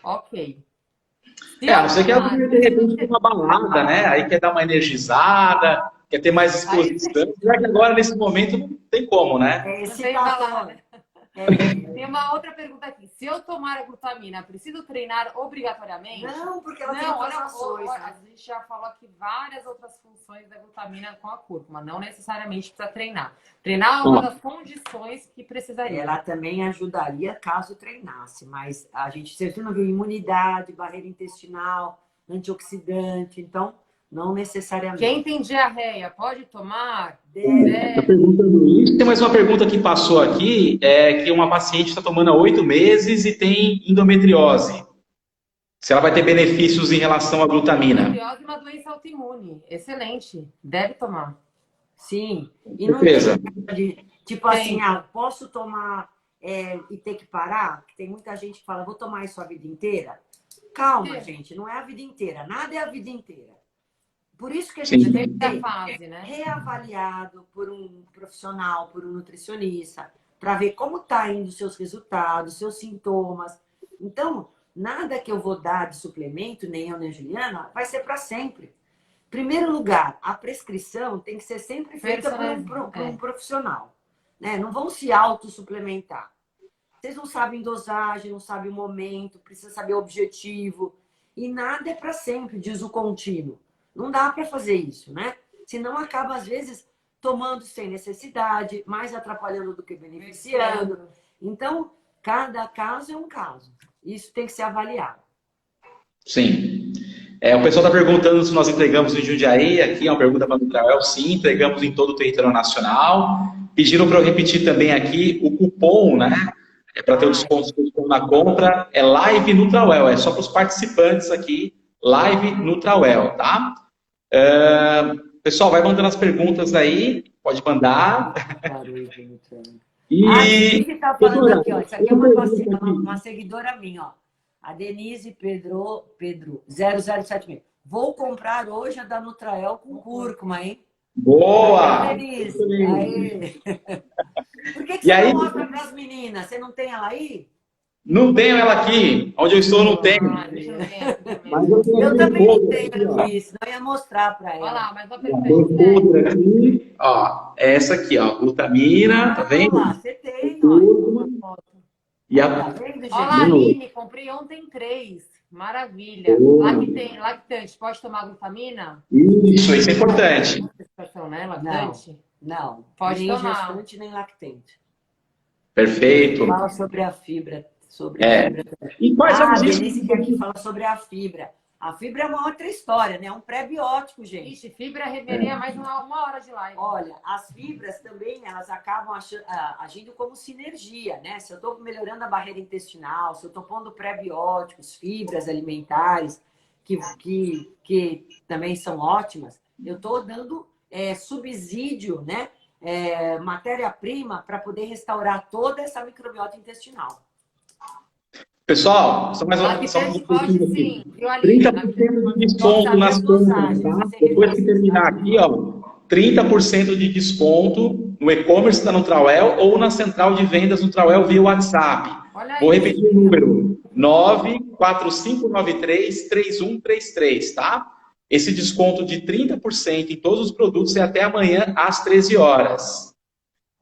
ok. A não ser que ela de repente tem uma balada, né? Aí quer dar uma energizada, quer ter mais disposição. Já que agora, nesse momento, não tem como, né? Tem uma outra pergunta aqui. Se eu tomar a glutamina, preciso treinar obrigatoriamente? Não, porque ela tem outras ações. A gente já falou aqui várias outras funções da glutamina com a cúrcuma. Não necessariamente precisa treinar. Treinar é uma das condições que precisaria. Ela também ajudaria caso treinasse, mas a gente sempre não viu imunidade, barreira intestinal, antioxidante, então não necessariamente. Quem tem diarreia pode tomar? Estou perguntando isso. Tem mais uma pergunta que passou aqui, que uma paciente está tomando há 8 meses e tem endometriose. Se ela vai ter benefícios em relação à glutamina. Endometriose é uma doença autoimune. Excelente. Deve tomar. Sim. E não tem, tipo assim, posso tomar e ter que parar? Tem muita gente que fala, vou tomar isso a vida inteira. Calma, gente, não é a vida inteira. Nada é a vida inteira. Por isso que a gente tem que ter reavaliado por um profissional, por um nutricionista, para ver como está indo os seus resultados, seus sintomas. Então, nada que eu vou dar de suplemento, nem eu nem a Juliana, vai ser para sempre. Em primeiro lugar, a prescrição tem que ser sempre feita por um profissional. Né? Não vão se autossuplementar. Vocês não sabem dosagem, não sabem o momento, precisa saber o objetivo. E nada é para sempre, de uso contínuo. Não dá para fazer isso, né? Senão acaba, às vezes, tomando sem necessidade, mais atrapalhando do que beneficiando. Então, cada caso é um caso. Isso tem que ser avaliado. Sim. O pessoal está perguntando se nós entregamos em Jundiaí. Aqui é uma pergunta para o Nutrael. Sim, entregamos em todo o território nacional. Pediram para eu repetir também aqui o cupom, né? Para ter o desconto na compra. É Live Nutrael. É só para os participantes aqui. Live Nutrael, tá? Pessoal, vai mandando as perguntas aí. Pode mandar. E tá falando aqui, ó. Isso aqui é uma seguidora minha, ó. A Denise Pedro 0076. Vou comprar hoje a da Nutrael com cúrcuma, hein? Boa! Denise. Aí. Por que você não mostra para as meninas? Você não tem ela aí? Não tenho ela aqui. Onde eu estou, não tenho. Mas eu também não tenho aqui, senão eu ia mostrar para ela. Olha lá, mas aqui, ó, essa aqui, ó, glutamina, tá vendo? Olha lá, você tem, ó. E Tá vendo, gente? Olha, Aline, comprei ontem 3. Maravilha. Lactante, pode tomar glutamina? Isso é importante. Né? Lactante? Não. Pode nem tomar. gestante, nem lactente. Perfeito. Fala sobre a fibra. E quais são a os Denise que aqui fala sobre a fibra. A fibra é uma outra história, né? É um pré-biótico, gente. Ixi, fibra reveria mais uma hora de live. Olha, as fibras também, elas acabam agindo como sinergia, né? Se eu estou melhorando a barreira intestinal, se eu estou pondo pré-bióticos, fibras alimentares, que também são ótimas, eu estou dando subsídio, né? Matéria-prima para poder restaurar toda essa microbiota intestinal. Pessoal, só mais uma pode sim, viu, 30% de desconto nas compras, tá? Depois que terminar aqui, ó, 30% de desconto no e-commerce da Nutrauel ou na central de vendas Nutrauel via WhatsApp. Vou repetir o número: 94593-3133, tá? Esse desconto de 30% em todos os produtos é até amanhã às 13 horas.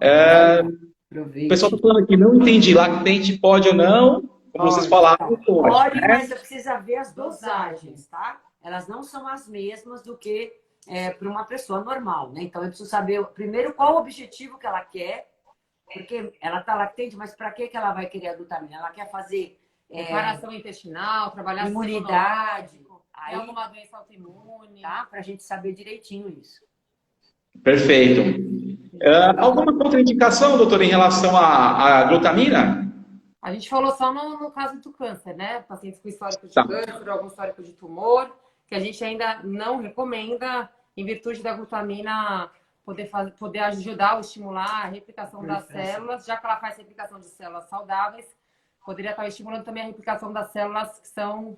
O pessoal está falando aqui, não entendi, lactente pode ou não? Como vocês falaram, pode, né? Mas você precisa ver as dosagens, tá? Elas não são as mesmas do que para uma pessoa normal, né? Então, eu preciso saber, primeiro, qual o objetivo que ela quer, porque ela está lactente, mas para que ela vai querer a glutamina? Ela quer fazer reparação intestinal, trabalhar imunidade. Tem alguma doença autoimune. Tá? Para a gente saber direitinho isso. Perfeito. Alguma contraindicação, doutora, em relação à glutamina? A gente falou só no caso do câncer, né? Pacientes com histórico de Tá. câncer, algum histórico de tumor, que a gente ainda não recomenda, em virtude da glutamina poder ajudar ou estimular a replicação das células, já que ela faz replicação de células saudáveis, poderia estar estimulando também a replicação das células que são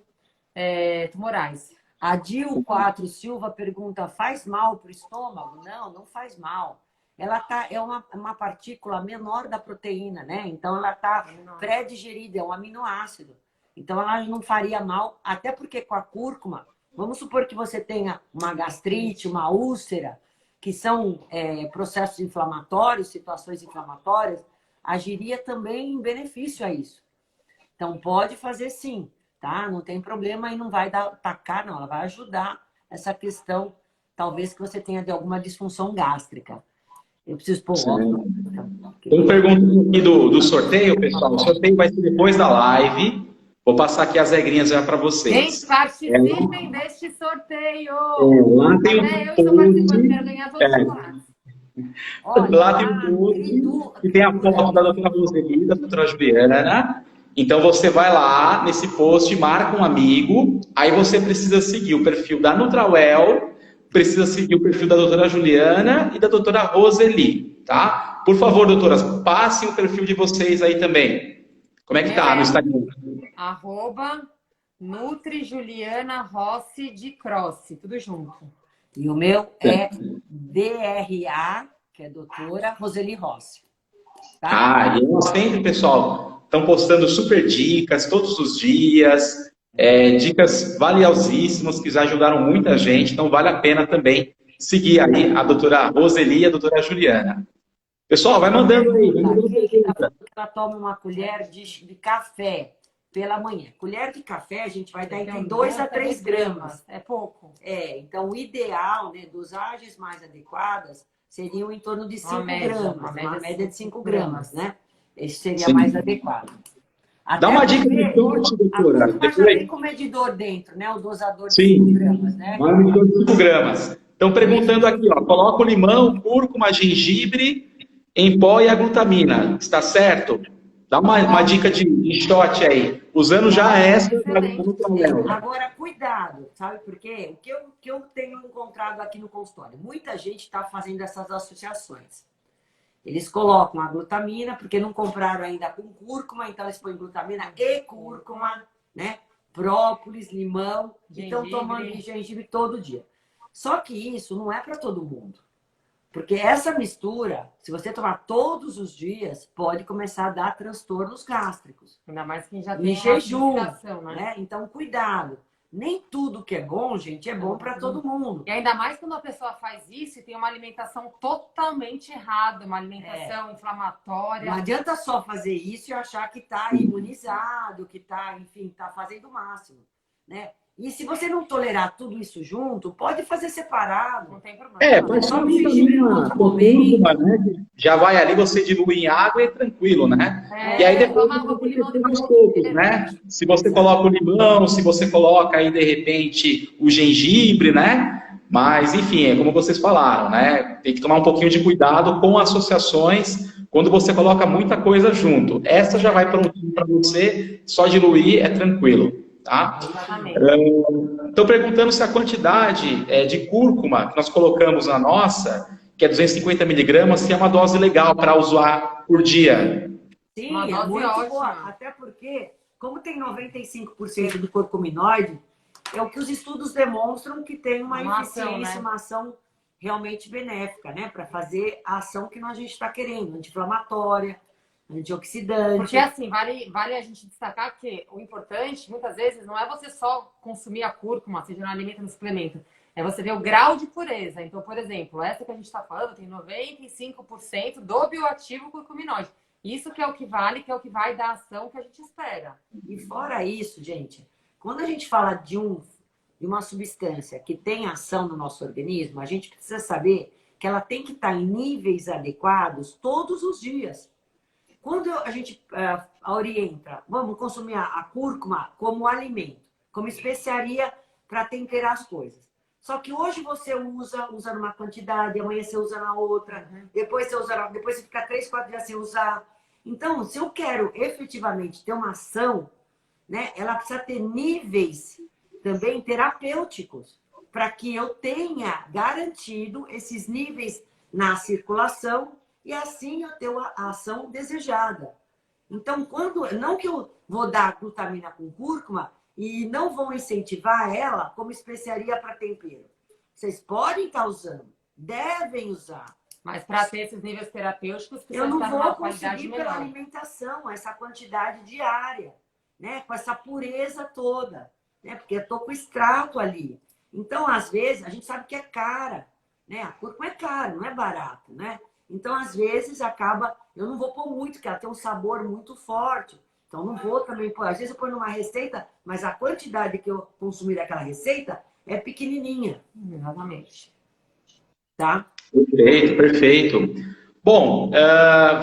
tumorais. A Dil 4 Silva pergunta, faz mal para o estômago? Não, não faz mal. Ela é uma partícula menor da proteína, né? Então ela está pré-digerida, é um aminoácido. Então ela não faria mal, até porque com a cúrcuma, vamos supor que você tenha uma gastrite, uma úlcera, que são processos inflamatórios, situações inflamatórias, agiria também em benefício a isso. Então pode fazer sim, tá? Não tem problema e não vai atacar, não. Ela vai ajudar essa questão, talvez que você tenha de alguma disfunção gástrica. Eu preciso pôr óculos. Tem pergunta aqui do sorteio, pessoal. O sorteio vai ser depois da live. Vou passar aqui as regrinhas já para vocês. Gente, participem deste sorteio! Lá tem eu estou participando, quero ganhar todos os chocolates. Lá tem um post que tem a foto da doutora Roseli, da doutora Juliana. Então você vai lá nesse post, marca um amigo, aí você precisa seguir o perfil da Nutrawell, precisa seguir o perfil da doutora Juliana e da doutora Roseli, tá? Por favor, doutoras, passem o perfil de vocês aí também. Como é que tá no Instagram? @NutriJulianaRossi de Cross, tudo junto. E o meu é DRA, que é doutora Roseli Rossi. Tá? E elas sempre, pessoal, estão postando super dicas todos os dias, dicas valiosíssimas que já ajudaram muita gente, então vale a pena também seguir aí a doutora Roseli e a doutora Juliana. Pessoal, vai mandando aí. Ela toma uma colher de café pela manhã. Colher de café a gente vai dar entre 2 a 3 gramas. É pouco. Então o ideal, né, dosagens mais adequadas seriam em torno de 5 gramas. Uma média de 5 gramas, né? Esse seria mais adequado. Dá uma dica de sorte, doutora. Já vem com o medidor dentro, né? O dosador de 5 gramas, né? Um medidor de 5 gramas. Estão perguntando aqui, ó, coloca o limão, cúrcuma, gengibre em pó e a glutamina. Está certo? Dá uma dica de shot aí. Usando já essa. Agora, cuidado, sabe por quê? O que eu tenho encontrado aqui no consultório? Muita gente está fazendo essas associações. Eles colocam a glutamina, porque não compraram ainda com cúrcuma, então eles põem glutamina e cúrcuma, né? Própolis, limão, e estão tomando gengibre todo dia. Só que isso não é para todo mundo. Porque essa mistura, se você tomar todos os dias, pode começar a dar transtornos gástricos. Ainda mais quem já tem jejum, né? Então, cuidado. Nem tudo que é bom, gente, é bom para todo mundo. E ainda mais quando a pessoa faz isso e tem uma alimentação totalmente errada, uma alimentação inflamatória. Não adianta só fazer isso e achar que está imunizado, que está, enfim, está fazendo o máximo, né? E se você não tolerar tudo isso junto, pode fazer separado. Não tem problema. Pode ser uma né? Já vai ali, você dilui em água e é tranquilo, né? E aí depois aos poucos, né? Se você coloca o limão, se você coloca aí de repente o gengibre, né? Mas enfim, é como vocês falaram, né? Tem que tomar um pouquinho de cuidado com associações quando você coloca muita coisa junto. Essa já vai prontinho para você, só diluir é tranquilo. Tá? Estão perguntando se a quantidade de cúrcuma que nós colocamos na nossa, que é 250 miligramas, se é uma dose legal para usar por dia. Sim, é muito boa. Até porque, como tem 95% do curcuminoide, é o que os estudos demonstram que tem uma eficiência, ação, né? Uma ação realmente benéfica, né? Para fazer a ação que a gente está querendo, anti-inflamatória, antioxidante. Porque assim, vale a gente destacar que o importante, muitas vezes, não é você só consumir a cúrcuma, seja no alimento ou no suplemento. É você ver o grau de pureza. Então, por exemplo, essa que a gente está falando tem 95% do bioativo curcuminoide. Isso que é o que vale, que é o que vai dar a ação que a gente espera. E fora isso, gente, quando a gente fala de uma substância que tem ação no nosso organismo, a gente precisa saber que ela tem que estar em níveis adequados todos os dias. Quando a gente orienta, vamos consumir a cúrcuma como alimento, como especiaria para temperar as coisas. Só que hoje você usa numa quantidade, amanhã você usa na outra, depois depois você fica 3, 4 dias sem usar. Então, se eu quero efetivamente ter uma ação, né, ela precisa ter níveis também terapêuticos para que eu tenha garantido esses níveis na circulação e assim eu ter a ação desejada. Então, não que eu vou dar glutamina com cúrcuma e não vou incentivar ela como especiaria para tempero. Vocês podem estar usando, devem usar. Mas para ter esses níveis terapêuticos, Eu não estar vou numa qualidade conseguir pela melhor. alimentação, essa quantidade diária, né? Com essa pureza toda, né? Porque eu estou com extrato ali. Então, às vezes, a gente sabe que é cara, né? A cúrcuma é cara, não é barato, né? Então, às vezes, eu não vou pôr muito, porque ela tem um sabor muito forte. Então, não vou também pôr. Às vezes, eu ponho numa receita, mas a quantidade que eu consumir daquela receita é pequenininha. Exatamente. Tá? Perfeito, perfeito. Bom,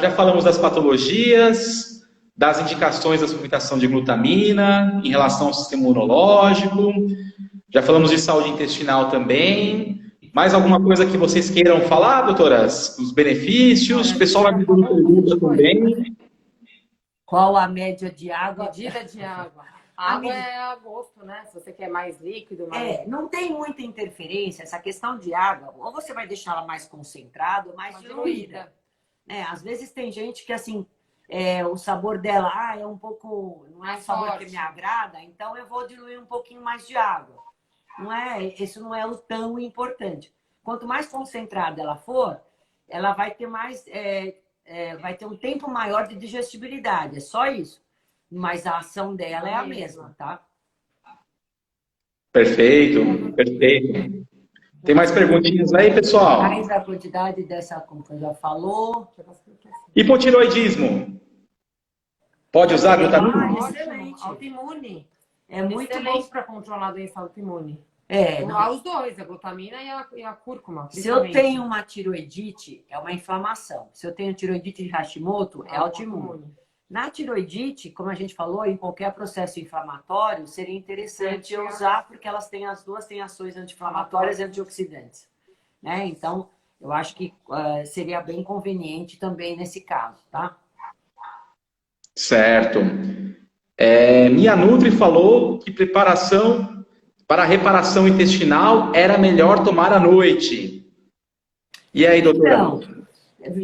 já falamos das patologias, das indicações da suplementação de glutamina em relação ao sistema imunológico, já falamos de saúde intestinal também. Mais alguma coisa que vocês queiram falar, doutoras? Os benefícios? O pessoal vai me dando pergunta também. Qual a média de água? Medida de água. A água é a gosto, né? Se você quer mais líquido, mais... Não tem muita interferência. Essa questão de água, ou você vai deixar ela mais concentrada ou mais diluída. Às vezes tem gente que, assim, o sabor dela é um pouco... Não é um sabor que me agrada, então eu vou diluir um pouquinho mais de água. Isso não é o tão importante. Quanto mais concentrada ela for, ela vai ter mais... vai ter um tempo maior de digestibilidade. É só isso. Mas a ação dela é a mesma, tá? Perfeito, perfeito. Tem mais perguntinhas aí, pessoal? Mais a quantidade dessa, como você já falou. Hipotiroidismo. Pode usar glutamina? Excelente. Autoimune. É muito excelente bom para controlar a doença autoimune. Os dois, a glutamina e a cúrcuma. Se eu tenho uma tiroidite, é uma inflamação. Se eu tenho tiroidite de Hashimoto, é autoimune. Na tiroidite, como a gente falou, em qualquer processo inflamatório, seria interessante eu usar, porque as duas têm ações anti-inflamatórias e antioxidantes. Né? Então, eu acho que seria bem conveniente também nesse caso, tá? Certo. Minha Nutri falou que preparação para a reparação intestinal era melhor tomar à noite. E aí, doutora? Então,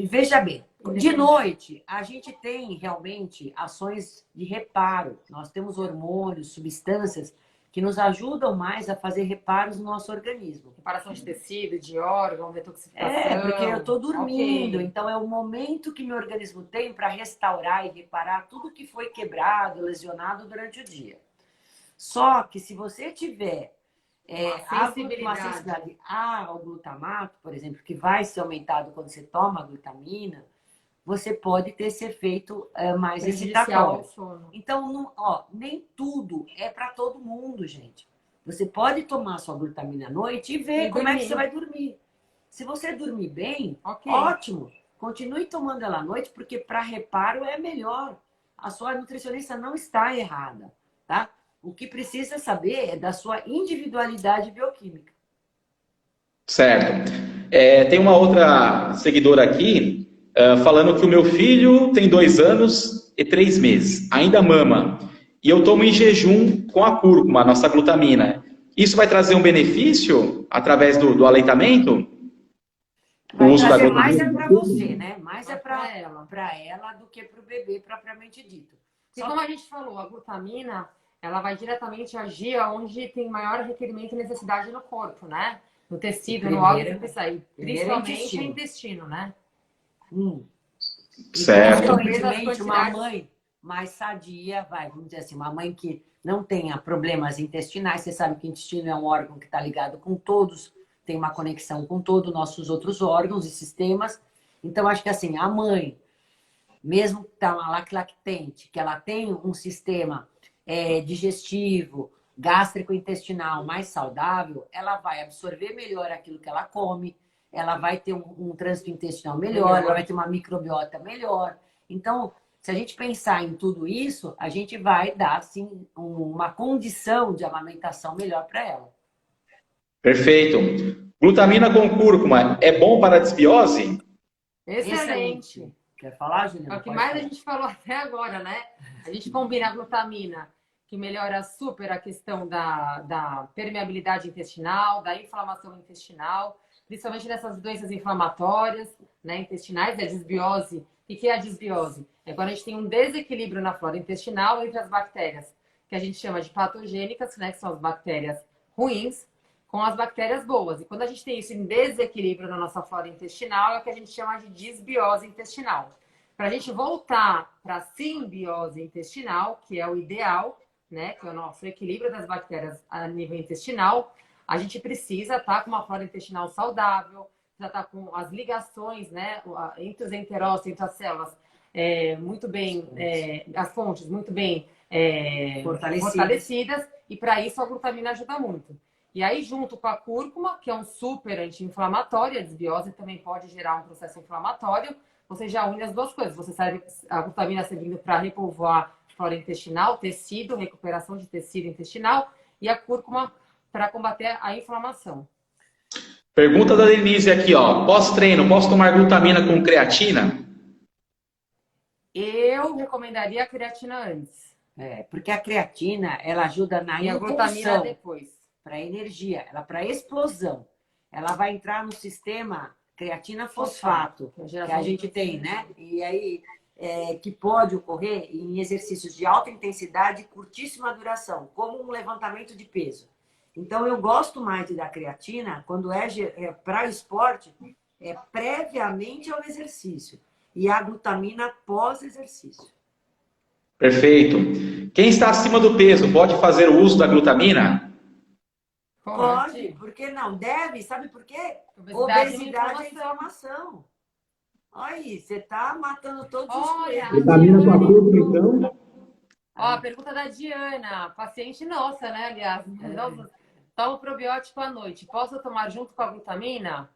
veja bem. De noite, a gente tem realmente ações de reparo. Nós temos hormônios, substâncias que nos ajudam mais a fazer reparos no nosso organismo. Reparação de tecido, de órgão, detoxificação. Porque eu estou dormindo. Então, é o momento que meu organismo tem para restaurar e reparar tudo que foi quebrado, lesionado durante o dia. Só que se você tiver uma sensibilidade ao glutamato, por exemplo, que vai ser aumentado quando você toma a glutamina, você pode ter esse efeito mais excitatório. Então, nem tudo é para todo mundo, gente. Você pode tomar sua glutamina à noite e ver como é que você vai dormir. Se você dormir bem, ótimo. Continue tomando ela à noite, porque para reparo é melhor. A sua nutricionista não está errada, tá? O que precisa saber é da sua individualidade bioquímica. Certo. Tem uma outra seguidora aqui falando que o meu filho tem 2 anos e 3 meses, ainda mama, e eu tomo em jejum com a cúrcuma, a nossa glutamina. Isso vai trazer um benefício através do aleitamento? Vai trazer mais para você, né? Mais é para ela do que para o bebê propriamente dito. E como a gente falou, a glutamina, ela vai diretamente agir onde tem maior requerimento e necessidade no corpo, né? No tecido, no órgão que sair. Principalmente no intestino, né? Certo. Evidentemente, uma mãe mais sadia, vamos dizer assim, uma mãe que não tenha problemas intestinais. Você sabe que o intestino é um órgão que está ligado com todos, tem uma conexão com todos os nossos outros órgãos e sistemas. Então, acho que assim, a mãe, mesmo que está uma lactente, que ela tem um sistema digestivo, gástrico-intestinal mais saudável, ela vai absorver melhor aquilo que ela come, ela vai ter um trânsito intestinal melhor, ela vai ter uma microbiota melhor. Então, se a gente pensar em tudo isso, a gente vai dar, sim, uma condição de amamentação melhor para ela. Perfeito. Glutamina com cúrcuma é bom para a desbiose? Excelente. Quer falar, Juliana? É o que mais a gente falou até agora, né? A gente combina a glutamina, que melhora super a questão da permeabilidade intestinal, da inflamação intestinal, principalmente nessas doenças inflamatórias, né, intestinais, a desbiose. O que é a desbiose? É quando a gente tem um desequilíbrio na flora intestinal entre as bactérias, que a gente chama de patogênicas, né, que são as bactérias ruins, com as bactérias boas. E quando a gente tem isso em desequilíbrio na nossa flora intestinal, é o que a gente chama de desbiose intestinal. Para a gente voltar para a simbiose intestinal, que é o ideal, né, que é o nosso equilíbrio das bactérias a nível intestinal, a gente precisa estar com uma flora intestinal saudável, já estar com as ligações, né, entre os enterócitos, entre as células, muito bem, as fontes muito bem fortalecidas, e para isso a glutamina ajuda muito. E aí, junto com a cúrcuma, que é um super anti-inflamatório, a desbiose também pode gerar um processo inflamatório, você já une as duas coisas. Você sabe a glutamina servindo para repovoar flora intestinal, tecido, recuperação de tecido intestinal, e a cúrcuma para combater a inflamação. Pergunta da Denise aqui, ó. Pós-treino, posso tomar glutamina com creatina? Eu recomendaria a creatina antes. Porque a creatina, ela ajuda na E a glutamina impulsão, depois. para energia, ela para explosão. Ela vai entrar no sistema creatina fosfato, que a gente tem, né? E aí, que pode ocorrer em exercícios de alta intensidade e curtíssima duração, como um levantamento de peso. Então, eu gosto mais de dar creatina quando para esporte, previamente ao exercício. E a glutamina pós-exercício. Perfeito. Quem está acima do peso pode fazer o uso da glutamina? Pode, por que não? Deve, sabe por quê? Obesidade é inflamação. Olha aí, você está matando todos os Olha, coelhos. Vitamina com a cúrcuma, então. ó, a pergunta da Diana, paciente nossa, né, aliás. Nossa, tomo probiótico à noite. Posso tomar junto com a glutamina?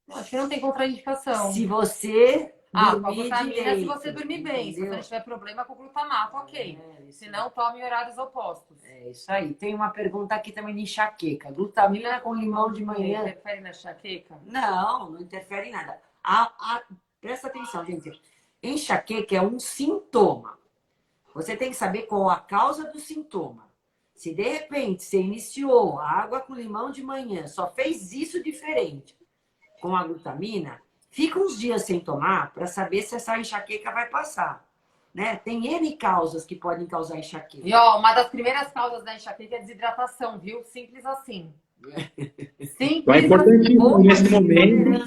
Acho que não tem contraindicação. Se você Com a dormir glutamina direito, se você dormir bem. Se você entendeu? não tiver problema com o glutamato, ok. Isso. Se não, tome em horários opostos. É isso aí. Tem uma pergunta aqui também de enxaqueca. Glutamina com limão de manhã. Interfere na enxaqueca? Não interfere em nada. Presta atenção, gente. Enxaqueca é um sintoma. Você tem que saber qual a causa do sintoma. Se de repente você iniciou a água com limão de manhã, só fez isso diferente com a glutamina, fica uns dias sem tomar para saber se essa enxaqueca vai passar. Né? Tem N causas que podem causar enxaqueca. E ó, uma das primeiras causas da enxaqueca é a desidratação, viu? Simples assim. Simples Então é importantíssimo nesse momento.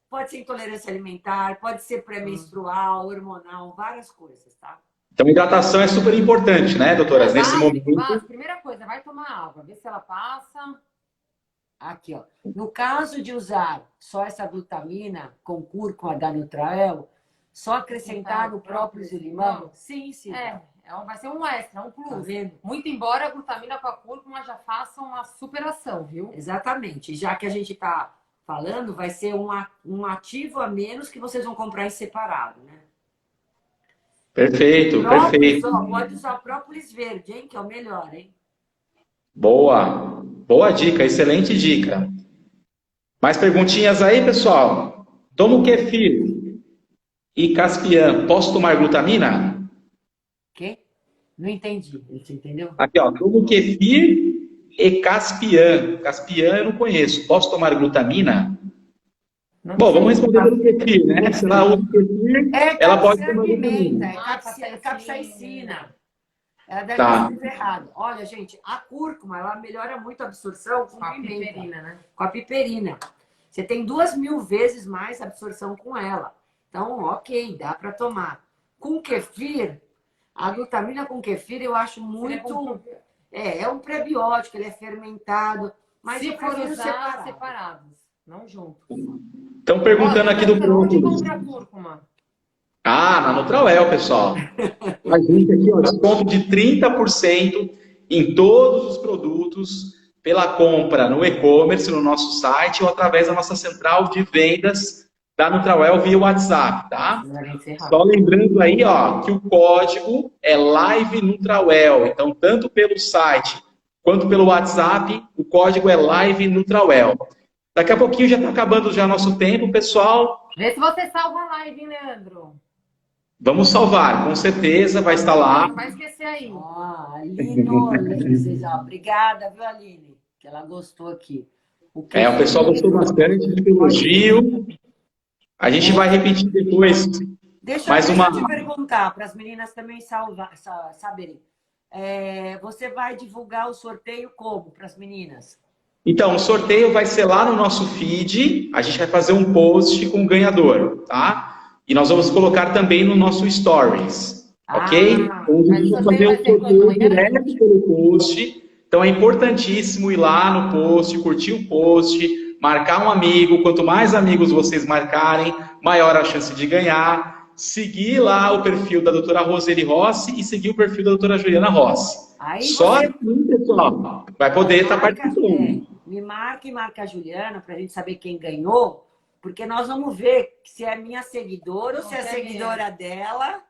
Pode ser intolerância alimentar, pode ser pré-menstrual, hormonal, várias coisas, tá? Então, hidratação é super importante, né, doutoras? Nesse momento. Mas, primeira coisa, vai tomar água, vê se ela passa. Aqui, ó. No caso de usar só essa glutamina com cúrcuma da Nutrael, só acrescentar no própolis e limão? Sim. Vai ser um extra, um Tá plus. vendo? Muito embora a glutamina com a cúrcuma já faça uma superação, viu? Exatamente. Já que a gente está falando, vai ser um ativo a menos que vocês vão comprar em separado, né? Perfeito, Própolis, perfeito. ó, pode usar própolis verde, hein? Que é o melhor, hein? Boa. Boa dica, excelente dica. Mais perguntinhas aí, pessoal? Tomo kefir e caspian, posso tomar glutamina? Quê? Não entendi. Você entendeu? Aqui, ó, tomo kefir e caspian. Caspian eu não conheço. Posso tomar glutamina? Não Bom, sei. vamos responder pelo kefir, né? Se ela usa kefir, ela pode tomar argumenta, glutamina. capsaicina. Ela deve Tá. ter sido errado. Olha, gente, a cúrcuma, ela melhora muito a absorção com Com a pimenta. piperina, né? Com a piperina. Você tem 2.000 vezes mais absorção com ela. Então, ok, dá para tomar. Com kefir, a glutamina com kefir eu acho muito... É um prebiótico, ele é fermentado. Mas Se eu for prefiro usar, separado. separados, não juntos. Estão perguntando aqui do Onde própolis. compra a cúrcuma? Ah, na Nutrauel, pessoal. A gente aqui, ó, desconto de 30% em todos os produtos pela compra no e-commerce, no nosso site ou através da nossa central de vendas da Nutrauel via WhatsApp, tá? Só lembrando aí, ó, que o código é Live Nutrauel. Então, tanto pelo site quanto pelo WhatsApp. O código é Live Nutrauel. Daqui a pouquinho já está acabando já nosso tempo, pessoal. Vê se você salva a live, hein, Leandro? Vamos salvar, com certeza, vai estar lá. Não vai esquecer aí. Aline, obrigada, viu, Aline? Que ela gostou aqui. O pessoal gostou bastante do elogio. A gente vai repetir depois. Deixa eu te perguntar, para as meninas também saberem. Você vai divulgar o sorteio como para as meninas? Então, o sorteio vai ser lá no nosso feed. A gente vai fazer um post com o ganhador, tá? E nós vamos colocar também no nosso Stories, ok? Então, a gente vai fazer um sorteio direto pelo post. Então, é importantíssimo ir lá no post, curtir o post, marcar um amigo. Quanto mais amigos vocês marcarem, maior a chance de ganhar. Seguir lá o perfil da doutora Roseli Rossi e seguir o perfil da doutora Juliana Rossi. Só assim, pessoal, vai poder estar participando. Me marca e marca a Juliana para a gente saber quem ganhou, porque nós vamos ver se é minha seguidora ou se é seguidora dela.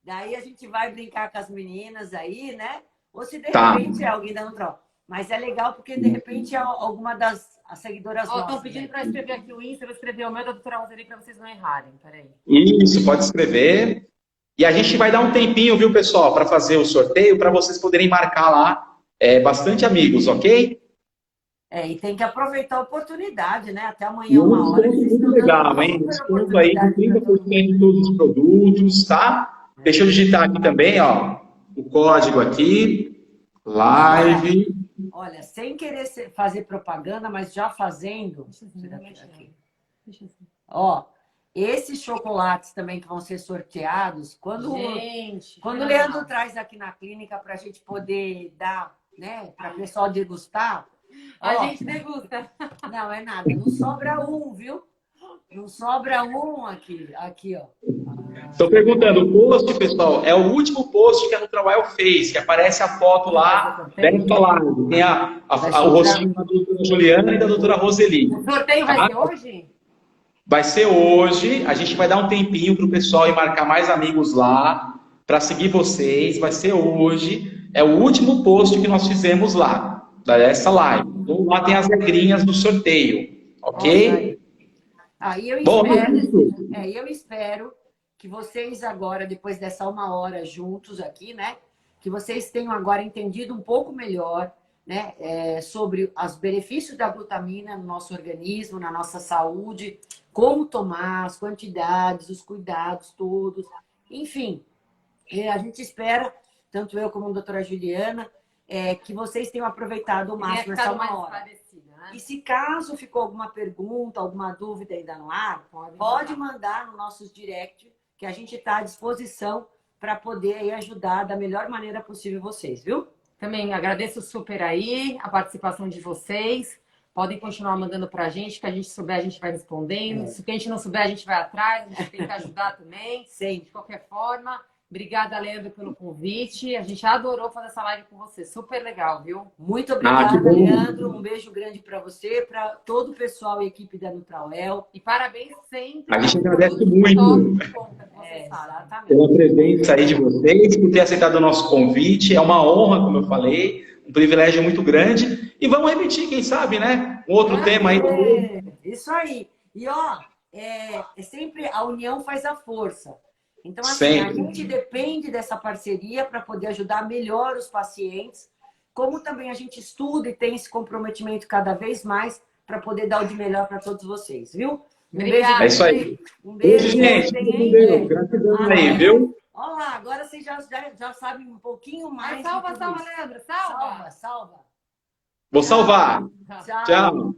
Daí a gente vai brincar com as meninas aí, né? Ou se de repente é alguém da Nutral. Mas é legal porque de repente é alguma das seguidoras nossas. Estão pedindo para escrever aqui o Insta, eu vou escrever o meu da doutora Roseli para vocês não errarem. Peraí. Isso, pode escrever. E a gente vai dar um tempinho, viu, pessoal, para fazer o sorteio, para vocês poderem marcar lá bastante amigos, ok? E tem que aproveitar a oportunidade, né? Até amanhã, uma hora. Muito legal, hein? Desconto aí com 30% em todos os produtos, tá? Deixa eu digitar aqui também, ó, o código aqui, live. Olha, sem querer fazer propaganda, mas já fazendo. Ó, esses chocolates também que vão ser sorteados, quando o Leandro traz aqui na clínica para a gente poder dar, né, para o pessoal degustar. A gente degusta. Não é nada, não sobra um, viu? Não sobra um aqui, ó. Estou perguntando, o post, pessoal, é o último post que a Nutrauel fez, que aparece a foto lá, dentro da live. Tem o rostinho da doutora Juliana e da doutora Roseli. O sorteio vai ser hoje? Vai ser hoje. A gente vai dar um tempinho para o pessoal e marcar mais amigos lá, para seguir vocês. Vai ser hoje. É o último post que nós fizemos lá, dessa live. Então, lá tem as regrinhas do sorteio, ok? Aí eu espero que vocês agora, depois dessa uma hora juntos aqui, né? Que vocês tenham agora entendido um pouco melhor, né? Sobre os benefícios da glutamina no nosso organismo, na nossa saúde, como tomar, as quantidades, os cuidados todos. Enfim, a gente espera, tanto eu como a doutora Juliana, que vocês tenham aproveitado o máximo essa uma hora. E se caso ficou alguma pergunta, alguma dúvida ainda no ar, pode mandar no nossos direct, que a gente está à disposição para poder aí ajudar da melhor maneira possível vocês, viu? Também agradeço super aí a participação de vocês. Podem continuar mandando para a gente, que a gente souber, a gente vai respondendo. Se a gente não souber, a gente vai atrás, a gente tenta ajudar também. Sim. De qualquer forma. Obrigada, Leandro, pelo convite. A gente adorou fazer essa live com você. Super legal, viu? Muito obrigada, Leandro. Um beijo grande para você, para todo o pessoal e equipe da Nutrauel. E parabéns sempre. A gente agradece muito pela presença aí de vocês, por ter aceitado o nosso convite. É uma honra, como eu falei, um privilégio muito grande. E vamos repetir, quem sabe, né? Um outro tema aí. Isso aí. E, ó, sempre a união faz a força. Então, assim, a gente depende dessa parceria para poder ajudar melhor os pacientes, como também a gente estuda e tem esse comprometimento cada vez mais para poder dar o de melhor para todos vocês, viu? Obrigada. É isso aí. Um beijo, gente. Gratidão aí, viu? Olha lá, agora vocês já sabem um pouquinho mais. Salva, Leandro. Salva. Salva. Vou salvar. Tchau. Tchau.